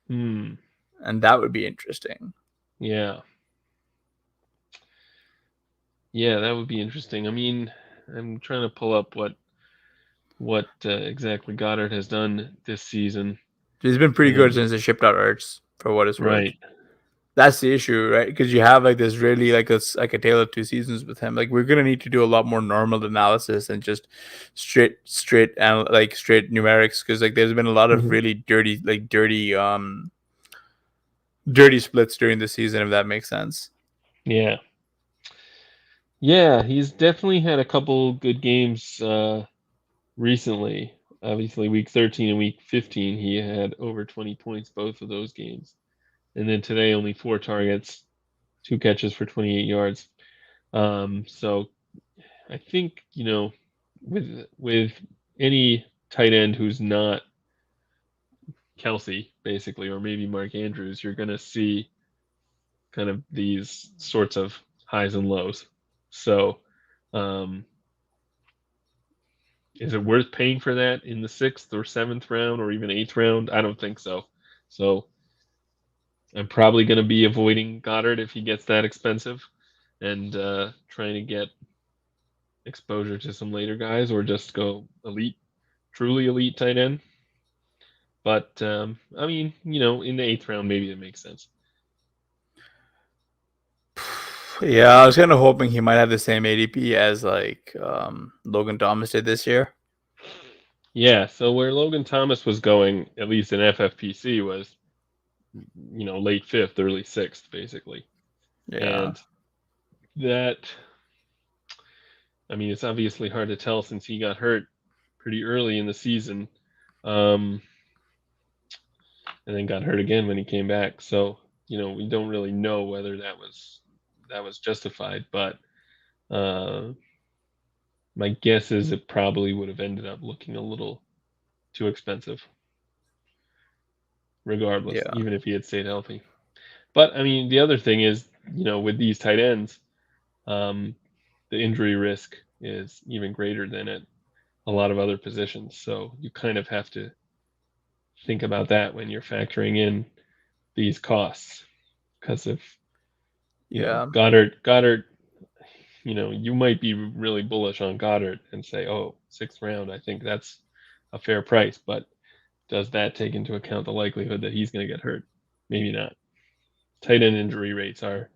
Hmm.
and that would be interesting.
Yeah. Yeah, that would be interesting. I mean, I'm trying to pull up what exactly Goddard has done this season,
He's been pretty good
and
since they shipped out Ertz, for what it's worth.
right.
That's the issue, right? Because you have like this really like a tale of two seasons with him. Like we're gonna need to do a lot more normal analysis and just straight and like straight numerics. Because like there's been a lot of
Mhm.
really dirty splits during the season, if that makes sense.
Yeah. Yeah, he's definitely had a couple good games recently. Obviously, week 13 and week 15, he had over 20 points both of those games. And then today, only 4 targets, 2 catches for 28 yards. So I think, with any tight end who's not Kelsey, basically, or maybe Mark Andrews, you're going to see kind of these sorts of highs and lows. So, um, is it worth paying for that in the sixth or seventh round or even eighth round? I don't think so. So, I'm probably going to be avoiding Goddard if he gets that expensive and trying to get exposure to some later guys or just go elite, truly elite tight end. But I mean, in the eighth round, maybe it makes sense.
Yeah, I was kind of hoping he might have the same ADP as like Logan Thomas did this year.
Yeah. So where Logan Thomas was going, at least in FFPC, was late fifth, early sixth, basically.
Yeah,
And that, I mean, it's obviously hard to tell since he got hurt pretty early in the season, um, and then got hurt again when he came back. So we don't really know whether that was justified, but uh, my guess is it probably would have ended up looking a little too expensive, regardless,
yeah,
even if he had stayed healthy. But I mean, the other thing is, with these tight ends, um, the injury risk is even greater than at a lot of other positions. So you kind of have to think about that when you're factoring in these costs. Because if
yeah,
Goddard, you might be really bullish on Goddard and say, oh, sixth round, I think that's a fair price. But does that take into account the likelihood that he's going to get hurt? Maybe not. Tight end injury rates are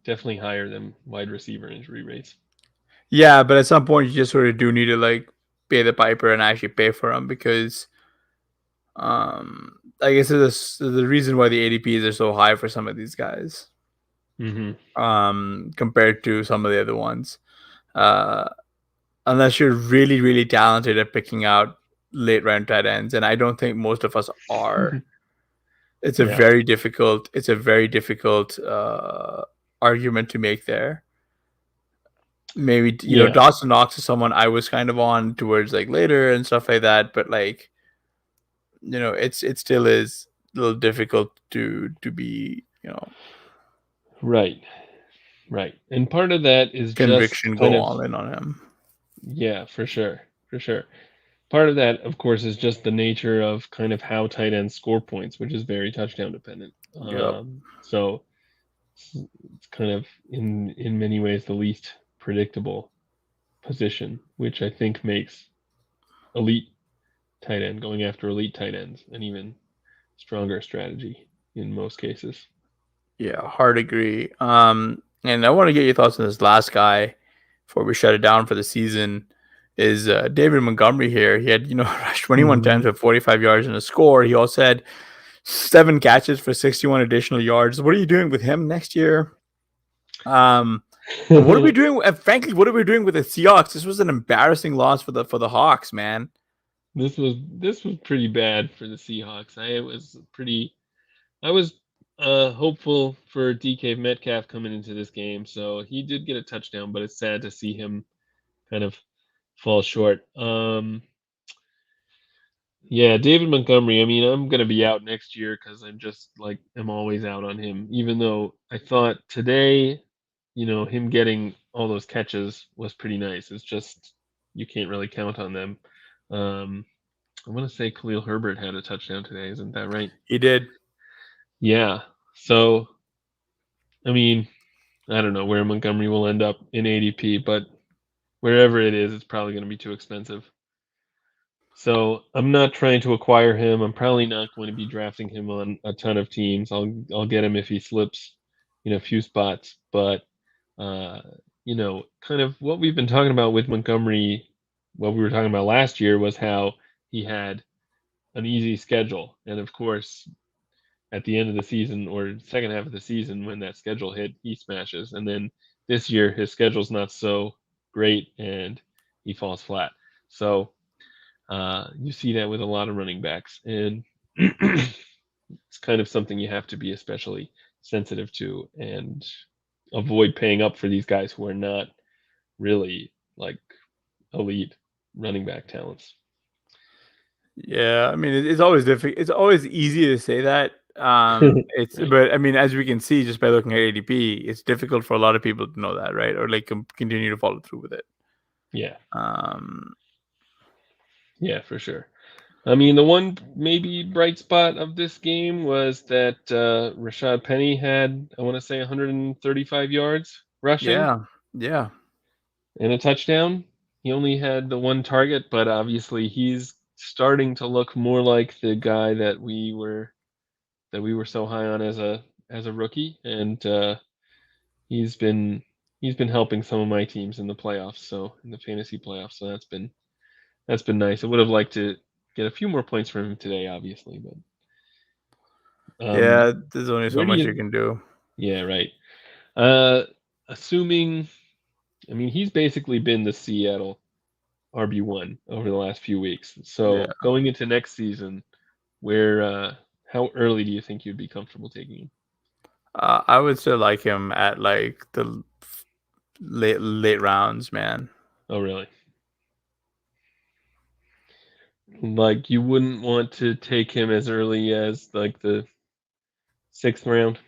definitely higher than wide receiver injury rates.
yeah. But at some point, you just sort of do need to like pay the piper and actually pay for him because I guess there's the reason why the ADPs are so high for some of these guys, compared to some of the other ones. Unless you're really, really talented at picking out late round tight ends, and I don't think most of us are. It's a
Yeah.
very difficult. It's a very difficult argument to make there. Maybe
Yeah.
Dawson Knox is someone I was kind of on towards like later and stuff like that, but like it still is a little difficult to be
Right. Right. And part of that is just
conviction
kind
go
of,
all in on him.
yeah, for sure. For sure. Part of that, of course, is just the nature of kind of how tight ends score points, which is very touchdown dependent.
Yep.
So it's kind of in many ways the least predictable position, which I think makes elite tight end going after elite tight ends an even stronger strategy in most cases.
Yeah, hard agree. And I want to get your thoughts on this last guy before we shut it down for the season. Is David Montgomery here? He had rushed 21 times with 45 yards and a score. He also had 7 catches for 61 additional yards. What are you doing with him next year? And what are we doing? Frankly, what are we doing with the Seahawks? This was an embarrassing loss for the Hawks, man.
This was pretty bad for the Seahawks. I was hopeful for DK Metcalf coming into this game, so he did get a touchdown, but it's sad to see him kind of fall short. Yeah, David Montgomery. I mean, I'm gonna be out next year because I'm always out on him. Even though I thought today, him getting all those catches was pretty nice. It's just you can't really count on them. I want to say Khalil Herbert had a touchdown today. Isn't that right?
He did.
Yeah. So, I mean, I don't know where Montgomery will end up in ADP, but wherever it is, it's probably going to be too expensive. So I'm not trying to acquire him. I'm probably not going to be drafting him on a ton of teams. I'll get him if he slips, a few spots. But kind of what we've been talking about with Montgomery, what we were talking about last year was how he had an easy schedule, and of course, at the end of the season or second half of the season when that schedule hit, he smashes. And then this year his schedule's not so great and he falls flat. So you see that with a lot of running backs, and it's kind of something you have to be especially sensitive to and avoid paying up for these guys who are not really like elite running back talents.
Yeah, I mean, it's always difficult. It's always easy to say that.
Right.
But I mean, as we can see just by looking at ADP, it's difficult for a lot of people to know that, right? Or like continue to follow through with it.
Yeah.
Um,
Yeah, for sure. I mean, the one maybe bright spot of this game was that Rashad Penny had, I want to say, 135 yards rushing
yeah.
and a touchdown. He only had the one target, but obviously he's starting to look more like the guy that we were so high on as a rookie, and he's been helping some of my teams in the playoffs, so in the fantasy playoffs. So that's been nice. I would have liked to get a few more points from him today, obviously, but
Yeah, there's only so
where do
much you
you?
can do.
Yeah, right. Uh, assuming, I mean, he's basically been the Seattle RB1 over the last few weeks.
Yeah.
So going into next season, how early do you think you'd be comfortable taking him?
I would still like him at like the late rounds, man.
Oh, really? Like you wouldn't want to take him as early as like the 6th round?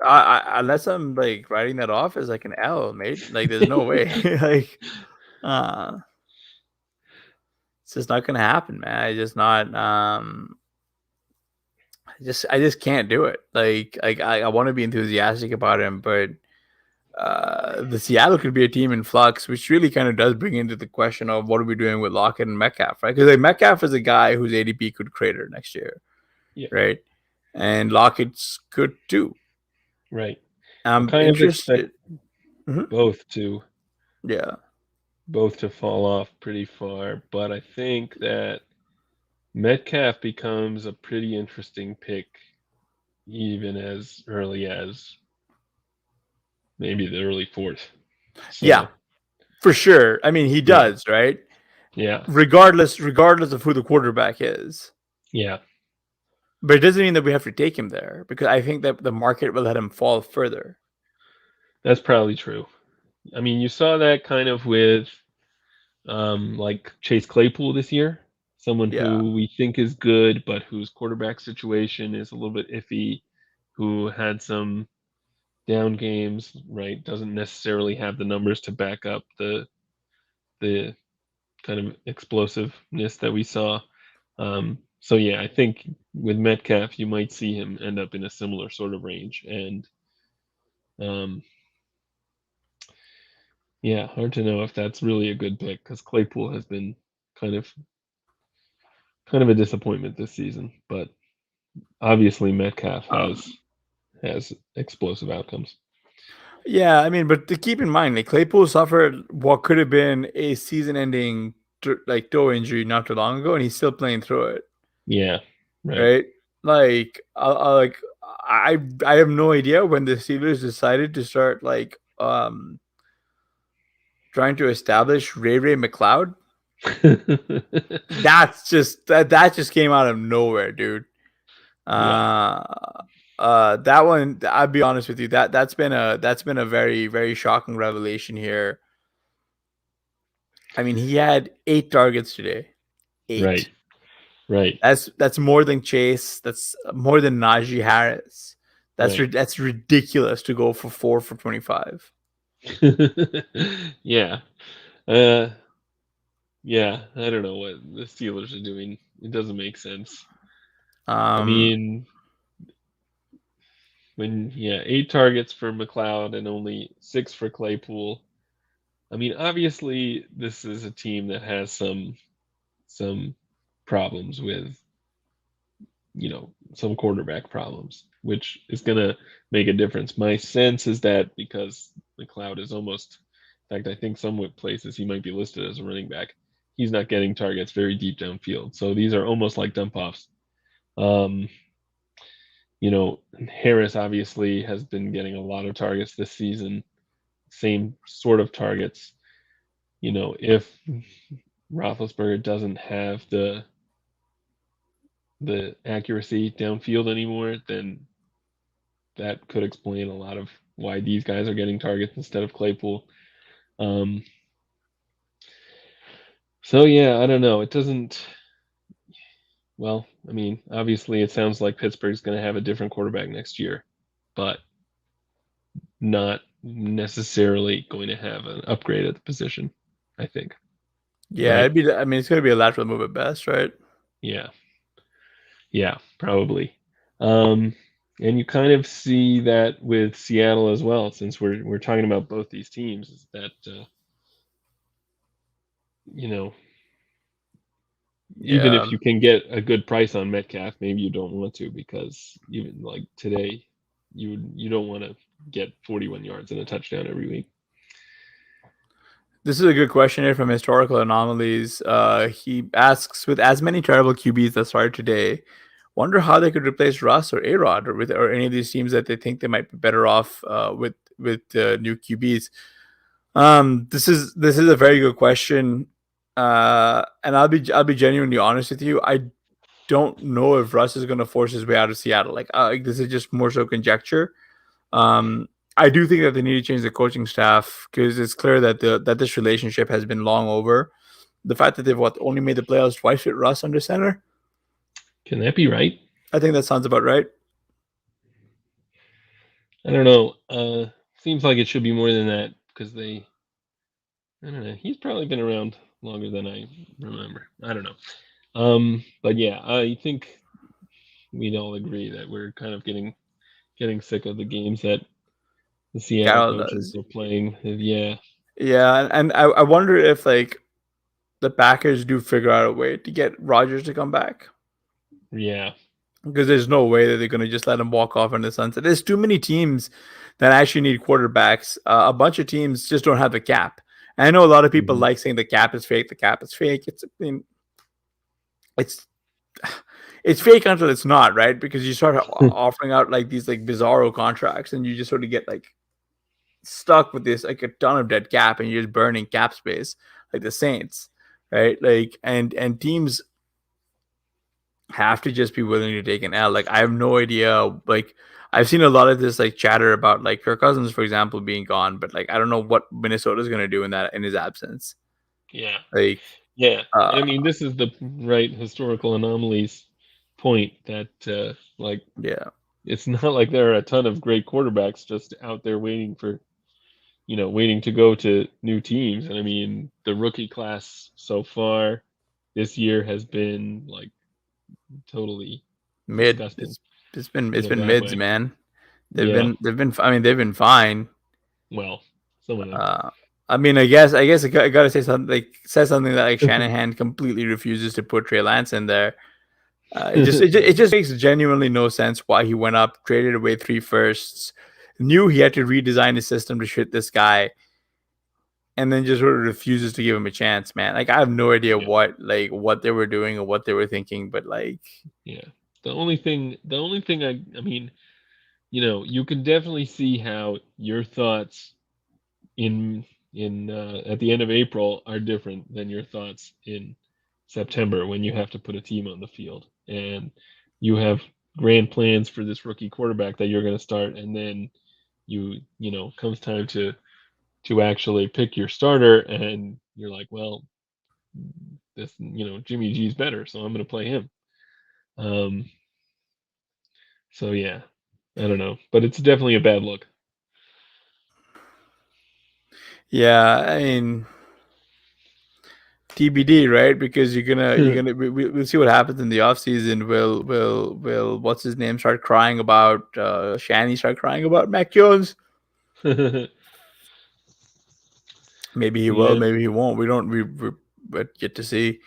Unless I'm like writing that off as like an L, mate. Like, there's no way. Like, uh, it's just not gonna happen, man. I just not. I just can't do it. Like I want to be enthusiastic about him, but the Seattle could be a team in flux, which really kind of does bring into the question of what are we doing with Lockett and Metcalf, right? Because like Metcalf is a guy whose ADP could crater next year,
Yeah,
right? And Lockett's good too.
right. I
I'm
kind of expect
interested. Mhm.
both to
Yeah.
fall off pretty far, but I think that Metcalf becomes a pretty interesting pick, even as early as maybe the early fourth.
Yeah,
So
for sure. I mean, he
yeah,
does, right?
yeah,
Regardless of who the quarterback is.
yeah.
But it doesn't mean that we have to take him there because I think that the market will let him fall further.
That's probably true. I mean, you saw that kind of with like Chase Claypool this year, someone
Yeah.
who we think is good, but whose quarterback situation is a little bit iffy, who had some down games, right? Doesn't necessarily have the numbers to back up the kind of explosiveness that we saw. So yeah, I think with Metcalf, you might see him end up in a similar sort of range, and um, yeah, hard to know if that's really a good pick because Claypool has been kind of kind of a disappointment this season, but obviously Metcalf
Um,
has explosive outcomes.
yeah, I mean, but to keep in mind, like Claypool suffered what could have been a season-ending like toe injury not too long ago, and he's still playing through it,
Yeah, right.
right? Like, I have no idea when the Steelers decided to start trying to establish Ray McLeod. That just came out of nowhere, dude.
Yeah,
Uh, that one, I'll be honest with you, that's been a very very shocking revelation here. I mean, he had 8 targets today.
right,
8.
right,
That's more than Chase. That's more than Najee Harris.
right.
That's ridiculous to go for 4 for 25.
Yeah. Uh, yeah, I don't know what the Steelers are doing. It doesn't make sense. I
Um,
mean, when yeah, 8 targets for McLeod and only 6 for Claypool. I mean, obviously this is a team that has some problems with, some quarterback problems, which is going to make a difference. My sense is that because McLeod is almost, in fact, I think some places he might be listed as a running back. He's not getting targets very deep downfield. So these are almost like dump offs. Um, Harris obviously has been getting a lot of targets this season, same sort of targets. If Roethlisberger doesn't have the accuracy downfield anymore, then that could explain a lot of why these guys are getting targets instead of Claypool. Um, so yeah, I don't know. It doesn't. Well, I mean, obviously, it sounds like Pittsburgh's going to have a different quarterback next year, but not necessarily going to have an upgrade at the position. I think.
yeah,
Right?
it'd be. I mean, it's gonna be a lateral move at best, right?
Yeah. Yeah. Probably. Um, and you kind of see that with Seattle as well, since we're talking about both these teams. Is that you know even
Yeah.
if you can get a good price on Metcalf, maybe you don't want to because even like today, you don't want to get 41 yards and a touchdown every week.
This is a good question here from Historical Anomalies. He asks, with as many terrible QBs that started today, wonder how they could replace Russ or A-Rod or any of these teams that they think they might be better off with new QBs. This is a very good question, and I'll be genuinely honest with you. I don't know if Russ is going to force his way out of Seattle. Like this is just more so conjecture. Um, I do think that they need to change the coaching staff because it's clear that this relationship has been long over. The fact that they've only made the playoffs twice with Russ under center,
Can that be right?
I think that sounds about right.
I don't know. Seems like it should be more than that because I don't know. He's probably been around longer than I remember. I don't know. But yeah, I think we'd all agree that we're kind of getting sick of the games that the Seattle
Carroll
coaches
does,
are playing. Yeah,
yeah, and I wonder if like the Packers do figure out a way to get Rodgers to come back
yeah.
because there's no way that they're going to just let him walk off in the sunset. There's too many teams that actually need quarterbacks. A bunch of teams just don't have the cap. And I know a lot of people
Mhm.
like saying the cap is fake. The cap is fake. It's I mean, it's it's fake until it's not, right? Because you start offering out like these like bizarro contracts, and you just sort of get like stuck with this like a ton of dead cap, and you're just burning cap space like the Saints, right? Like and teams have to just be willing to take an L. Like I have no idea. Like I've seen a lot of this like chatter about like Kirk Cousins, for example, being gone, but like I don't know what Minnesota's gonna do in his absence.
Yeah.
Like
Yeah.
uh
I mean, this is the right historical anomalies point that like
yeah.
it's not like there are a ton of great quarterbacks just out there waiting for, waiting to go to new teams. And I mean, the rookie class so far this year has been like totally
Mid.
disgusting
It's
in a
been
bad
mids,
way.
man.
Yeah.
I mean they've been fine.
Well, some of
Uh I mean, I gotta say something that like
them.
Shanahan completely refuses to put Trey Lance in there. It just makes genuinely no sense why he went up, traded away 3 firsts, knew he had to redesign his system to shit this guy, and then just sort of refuses to give him a chance, man. Like I have no idea
Yeah.
what they were doing or what they were thinking, but like
Yeah. The only thing I mean, you can definitely see how your thoughts in at the end of April are different than your thoughts in September when you have to put a team on the field and you have grand plans for this rookie quarterback that you're going to start, and then comes time to actually pick your starter, and you're like, well, this Jimmy G's better, so I'm going to play him. Um, so yeah, I don't know, but it's definitely a bad look.
yeah, I mean TBD, right? Because we'll see what happens in the offseason. Will what's his name start crying about Shanny start crying about Mac Jones? Maybe he will,
Yeah.
maybe he won't. We don't we but get to see.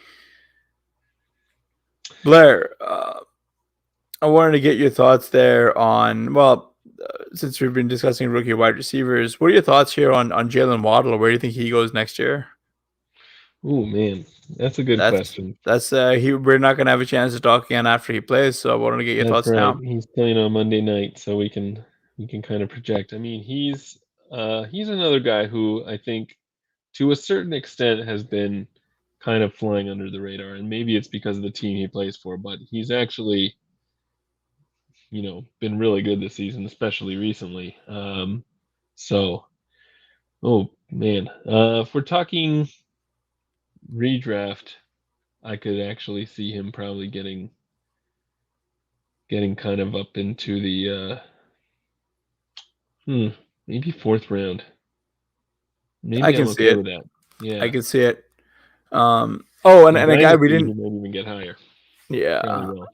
Blair, I wanted to get your thoughts there on since we've been discussing rookie wide receivers, what are your thoughts here on Jalen Waddle? Where do you think he goes next year?
Oh man, that's a good
That's
question.
we're not gonna have a chance to talk again after he plays, so I wanted to get your
That's
thoughts
right.
now.
He's playing on Monday night, so we can kind of project. I mean, he's another guy who I think to a certain extent has been kind of flying under the radar, and maybe it's because of the team he plays for, but he's actually, been really good this season, especially recently. So, oh man, if we're talking redraft, I could actually see him probably getting kind of up into the maybe fourth round.
I
Maybe I'm
can see
okay
it.
with that.
I
Yeah.
can see it. Oh,
In
and a guy we
Dynasty, he
didn't.
might even get higher. Fairly
Yeah,
well.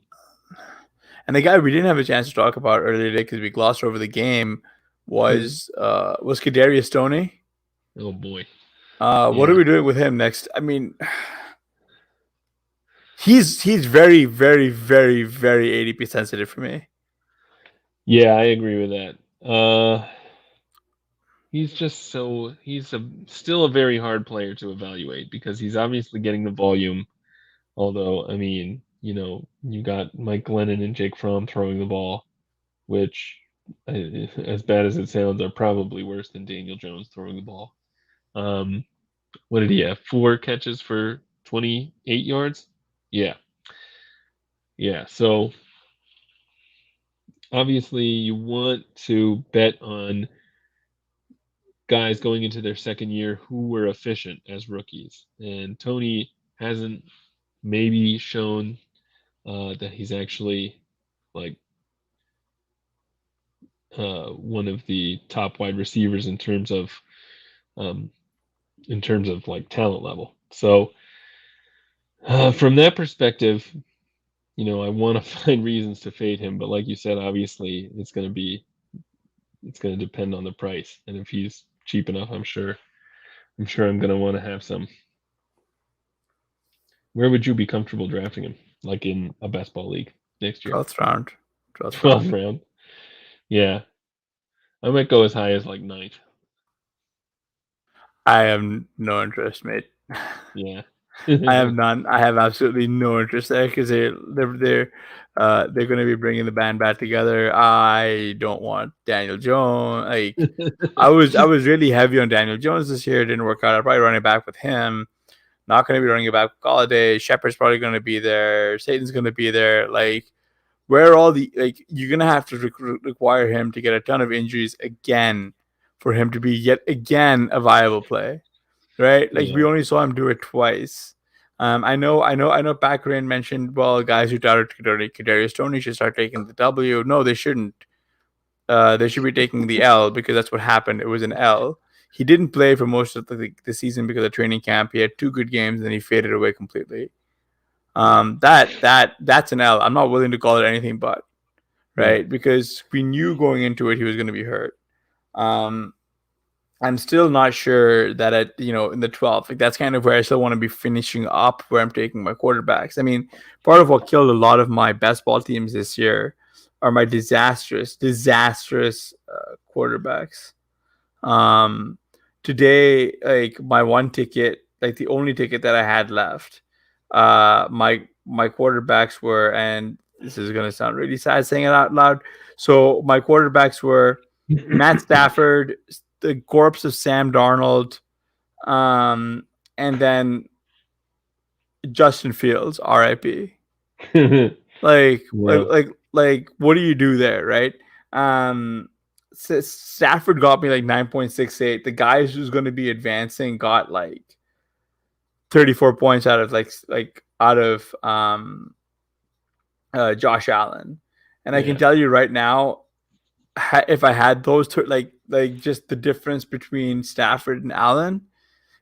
and the guy we didn't have a chance to talk about earlier today because we glossed over the game was Kadarius Stoney.
Oh boy.
What are
Yeah.
we doing with him next? I mean, he's very very very very ADP sensitive for me.
Yeah, I agree with that. He's still a very hard player to evaluate because he's obviously getting the volume. Although, I mean, you got Mike Glennon and Jake Fromm throwing the ball, which, as bad as it sounds, are probably worse than Daniel Jones throwing the ball. Um, what did he have? 4 catches for 28 yards? Yeah. Yeah. So obviously you want to bet on guys going into their second year who were efficient as rookies. And Tony hasn't maybe shown that he's actually like one of the top wide receivers um, in terms of like talent level. So from that perspective, I want to find reasons to fade him. But like you said, obviously it's going to depend on the price, and if he's cheap enough, I'm sure I'm going to want to have some. Where would you be comfortable drafting him? Like in a best ball league next year?
12th round. 12th
12th
round.
round. Yeah. I might go as high as like ninth.
I have no interest, mate.
Yeah.
I have none. I have absolutely no interest there because they're going to be bringing the band back together. I don't want Daniel Jones. Like I was really heavy on Daniel Jones this year. It didn't work out. I'll probably run it back with him. Not going to be running it back with Galladay. Shepard's probably going to be there. Satan's going to be there. Like where are all the like you're going to have to require him to get a ton of injuries again for him to be yet again a viable play, right? Like we
Yeah.
only saw him do it twice. I know. Pat Crane mentioned, well, guys who doubted Kadarius Toney should start taking the W. No, they shouldn't. They should be taking the L because that's what happened. It was an L. He didn't play for most of the season because of training camp. He had 2 good games, and then he faded away completely. That's an L. I'm not willing to call it anything but, right?
Yeah.
Because we knew going into it he was going to be hurt. I'm still not sure that in the 12th, like that's kind of where I still want to be finishing up where I'm taking my quarterbacks. I mean, part of what killed a lot of my best ball teams this year are my disastrous quarterbacks. Um, Today, like my one ticket, like the only ticket that I had left, my quarterbacks were, and this is gonna sound really sad saying it out loud. So my quarterbacks were Matt Stafford, the corpse of Sam Darnold, and then Justin Fields, R.I.P. Like, like,
Yeah.
like, like, what do you do there, right? Stafford got me like 9.68. The guys who's going to be advancing got like 34 points out of Josh Allen, and I can
Yeah.
tell you right now, if I had those two, like just the difference between Stafford and Allen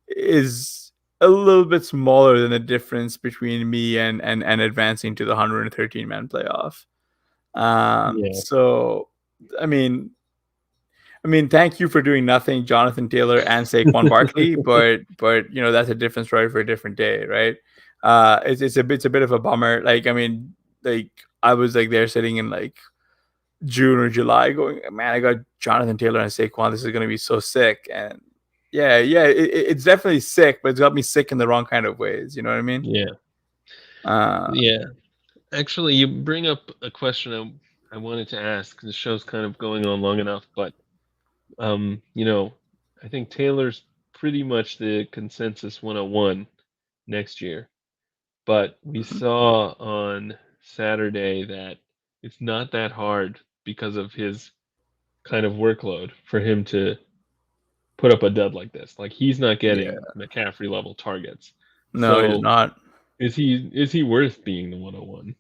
is a little bit smaller than the difference between me and advancing to the 113 man playoff.
Yeah.
So I mean, thank you for doing nothing, Jonathan Taylor and Saquon Barkley, but that's a different story for a different day, right? It's a bit of a bummer. Like I mean, like I was like there sitting in like June or July, going, man, I got Jonathan Taylor and Saquon. This is going to be so sick, and it's definitely sick, but it's got me sick in the wrong kind of ways. You know what I mean?
Yeah.
Uh,
Yeah. Actually, you bring up a question I wanted to ask. The show's kind of going on long enough, but you know, I think Taylor's pretty much the consensus 101 next year. But we saw on Saturday that it's not that hard because of his kind of workload for him to put up a dud like this. Like he's not
yeah,
getting McCaffrey level targets.
no, he's
So
not.
is he worth being the 101?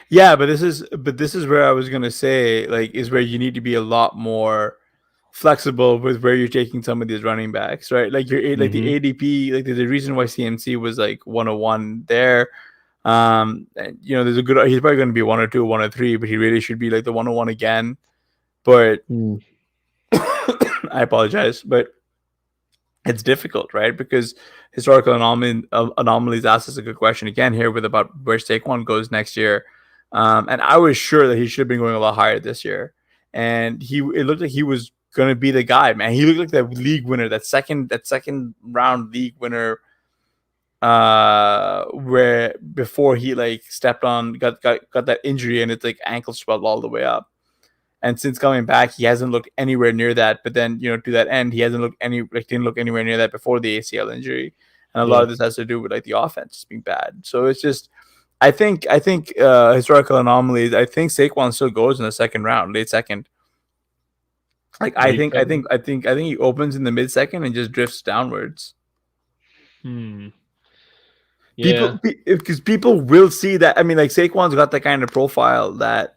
Yeah, but this is where I was gonna say, like, is where you need to be a lot more flexible with where you're taking some of these running backs, right? Like like the
Mm-hmm.
ADP, like there's a reason why CMC was like 101 there. And, there's a good. He's probably going to be 102, 103, but he really should be like the 101 again. But
Mm.
I apologize, but it's difficult, right? Because historical anomalies asks us a good question again here with about where Saquon goes next year. And I was sure that he should have been going a lot higher this year. And it looked like he was going to be the guy, man. He looked like that league winner, that second round league winner, where before he like stepped on, got that injury, and it's like ankle swelled all the way up. And since coming back, he hasn't looked anywhere near that. But then, to that end, he hasn't looked didn't look anywhere near that before the ACL injury. And a lot
Yeah.
of this has to do with like the offense just being bad. So it's just, I think historical anomalies. I think Saquon still goes in the second round, late second. Like I
Late
think, I
second.
think, I think, I think he opens in the mid second and just drifts downwards.
Hmm. Yeah.
Because people will see that. I mean, like Saquon's got that kind of profile that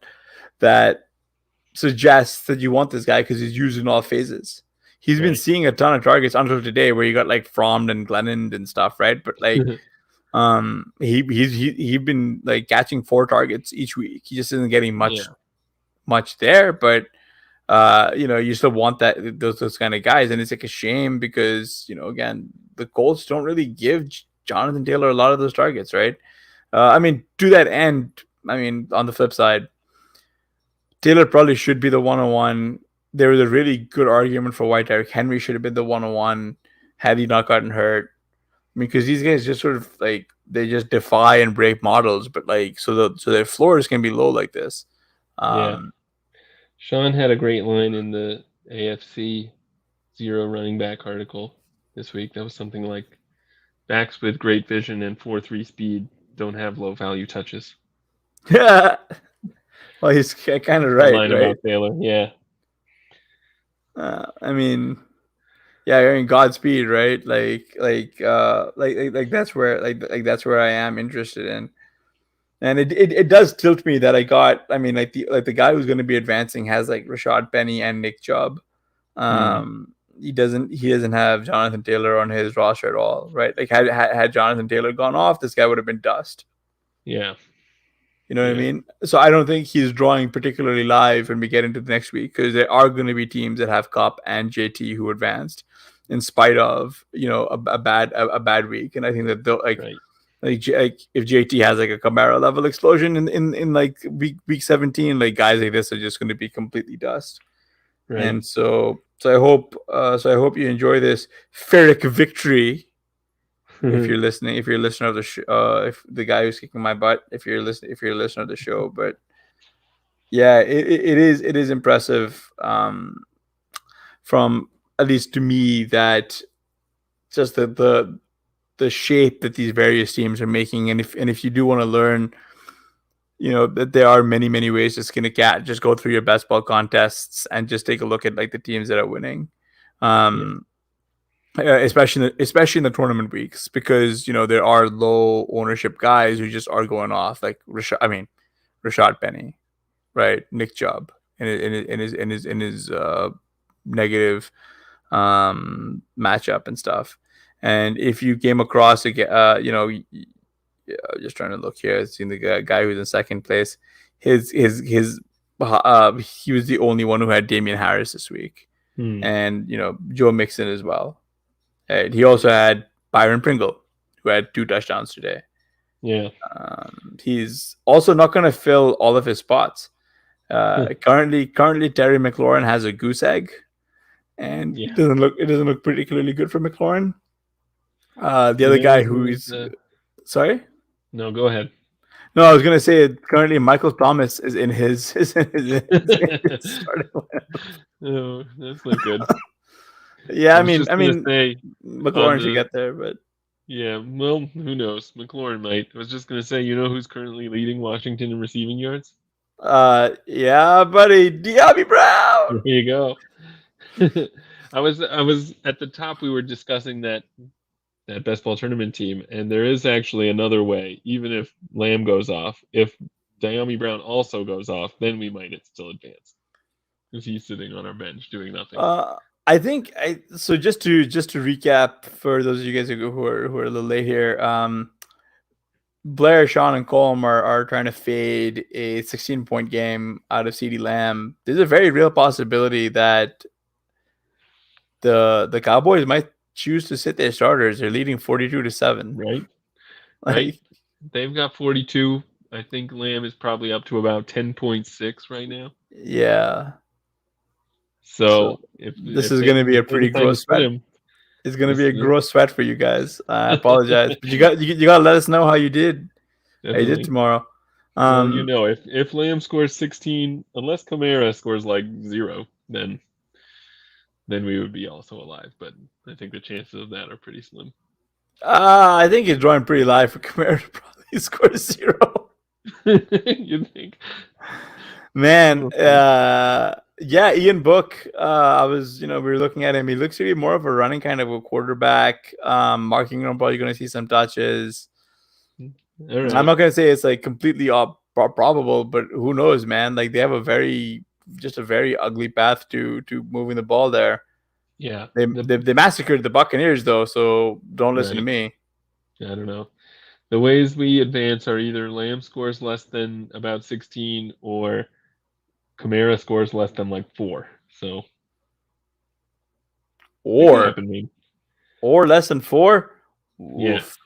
suggests that you want this guy because he's used in all phases. He's been
Right.
seeing a ton of targets until today, where you got like Fromm and Glennon and stuff, right? But like, he's been like catching 4 targets each week. He just isn't getting much
Yeah.
much there, but you still want those kind of guys, and it's like a shame because again, the Colts don't really give Jonathan Taylor a lot of those targets, right? I mean, to that end, I mean, on the flip side, Taylor probably should be the 101. There was a really good argument for why Derrick Henry should have been the 101 had he not gotten hurt. because these guys just sort of like they just defy and break models, but like so their floors can be low like this.
Yeah.
Um,
Sean had a great line in the AFC zero running back article this week. That was something like backs with great vision and 4.3 speed don't have low value touches.
yeah, well, he's kind of
A
right,
line
right?
about Taylor. Yeah.
I mean, yeah, I mean Godspeed, right? Like that's where like that's where I am interested in. And it does tilt me that I mean like the guy who's going to be advancing has like Rashad Penny and Nick Chubb.
Mm.
He doesn't have Jonathan Taylor on his roster at all, right? Like had Jonathan Taylor gone off, this guy would have been dust.
Yeah.
You know what I
Yeah.
mean? So I don't think he's drawing particularly live when we get into the next week because there are going to be teams that have Cup and JT who advanced in spite of a bad week, and I think that they'll
Right.
like if JT has like a Camaro level explosion in like week 17, like guys like this are just going to be completely dust.
Right.
And so I hope you enjoy this Ferric victory. If you're listening, if you're a listener of the if the guy who's kicking my butt, if you're a listener of the show, but yeah, it is impressive from at least to me that just the shape that these various teams are making, and if you do want to learn, you know that there are many ways to skin a cat. Just go through your best ball contests and just take a look at like the teams that are winning.
Yeah.
Especially in the tournament weeks, because you know there are low ownership guys who just are going off like Rashad Penny, right? Nick Chubb in his negative matchup and stuff. And if you came across just trying to look here, seeing the guy who's in second place, his he was the only one who had Damian Harris this week, and Joe Mixon as well. And he also had Byron Pringle, who had 2 touchdowns today.
Yeah.
He's also not going to fill all of his spots. Currently, Terry McLaurin has a goose egg, and
Yeah.
it doesn't look particularly good for McLaurin. The other guy who's sorry.
No, go ahead.
No, I was going to say currently Michael Thomas is in his starting lineup.
Oh, that's not good.
Yeah, I mean,
say
McLaurin should get there, but
yeah, well, who knows? McLaurin might. I was just gonna say, you know who's currently leading Washington in receiving yards?
Yeah, buddy, Damian Brown.
There you go. I was at the top. We were discussing that best ball tournament team, and there is actually another way. Even if Lamb goes off, if Damian Brown also goes off, then we might still advance because he's sitting on our bench doing nothing.
I think so. Just to recap for those of you guys who are a little late here, Blair, Sean, and Colm are trying to fade a 16-point game out of CeeDee Lamb. There's a very real possibility that the Cowboys might choose to sit their starters. They're leading 42-7.
Right. Right. They've got 42. I think Lamb is probably up to about 10.6 right now.
Yeah.
So
if this is going to be a pretty gross sweat. It's going to be a gross sweat for you guys. I apologize, but you got to let us know how you did. Definitely. How you did tomorrow.
Well, if Lamb scores 16, unless Kamara scores like 0, then we would be also alive. But I think the chances of that are pretty slim.
I think he's drawing pretty live for Kamara to probably score 0.
You think?
Man, yeah, Ian Book. We were looking at him. He looks to be more of a running kind of a quarterback. Mark Ingram probably going to see some touches. Right. I'm not going to say it's like completely probable, but who knows, man? Like they have a very ugly path to moving the ball there.
Yeah,
they massacred the Buccaneers though, so don't listen to me.
I don't know. The ways we advance are either Lamb scores less than about 16 or Kamara scores less than like 4. So
or less than 4.
Yeah.
Oof.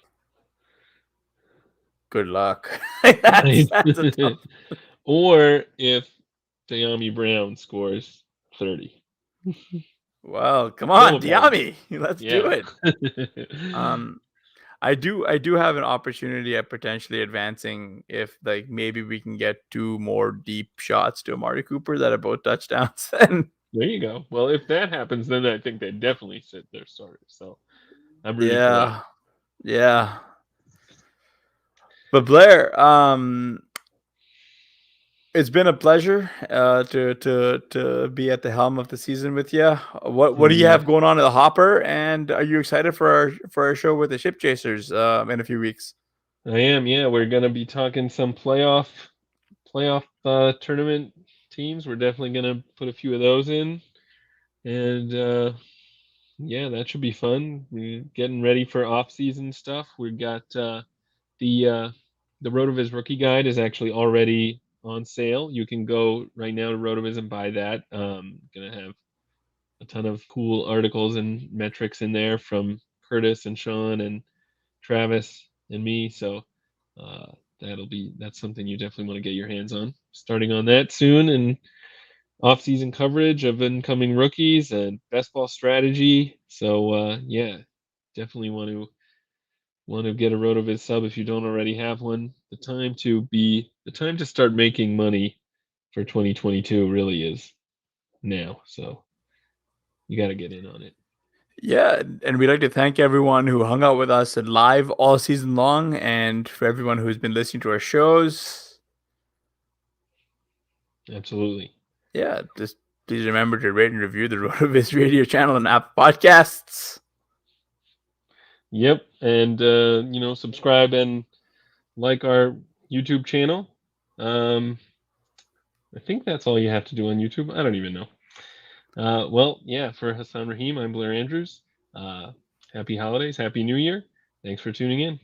Good luck. that's a tough...
Or if Damian Brown scores 30.
Well, come on, Diami. Let's do it. I do have an opportunity at potentially advancing if like maybe we can get 2 more deep shots to Amari Cooper that are both touchdowns. And
There you go. Well, if that happens, then I think they definitely sit their starters. So I'm rooting for that.
Yeah. But Blair, it's been a pleasure to be at the helm of the season with you. What do you
Yeah,
have going on at the Hopper? And are you excited for our show with the Ship Chasers in a few weeks?
I am. Yeah, we're gonna be talking some playoff tournament teams. We're definitely gonna put a few of those in, and yeah, that should be fun. We're getting ready for off-season stuff. We've got the uh, the RotoViz rookie guide is actually already on sale. You can go right now to RotoViz and buy that. Gonna have a ton of cool articles and metrics in there from Curtis and Sean and Travis and me. So uh, that's something you definitely want to get your hands on. Starting on that soon, and off-season coverage of incoming rookies and best ball strategy. So yeah, definitely want to get a RotoViz sub if you don't already have one. The time to start making money for 2022 really is now. So you got to get in on it.
Yeah, and we'd like to thank everyone who hung out with us and live all season long, and for everyone who's been listening to our shows.
Absolutely.
Yeah, just please remember to rate and review the RotoViz Radio channel and app podcasts.
Yep, and subscribe and like our YouTube channel. I think that's all you have to do on YouTube. I don't even know. Well, yeah, for Hassan Rahim, I'm Blair Andrews. Happy holidays, happy New Year. Thanks for tuning in.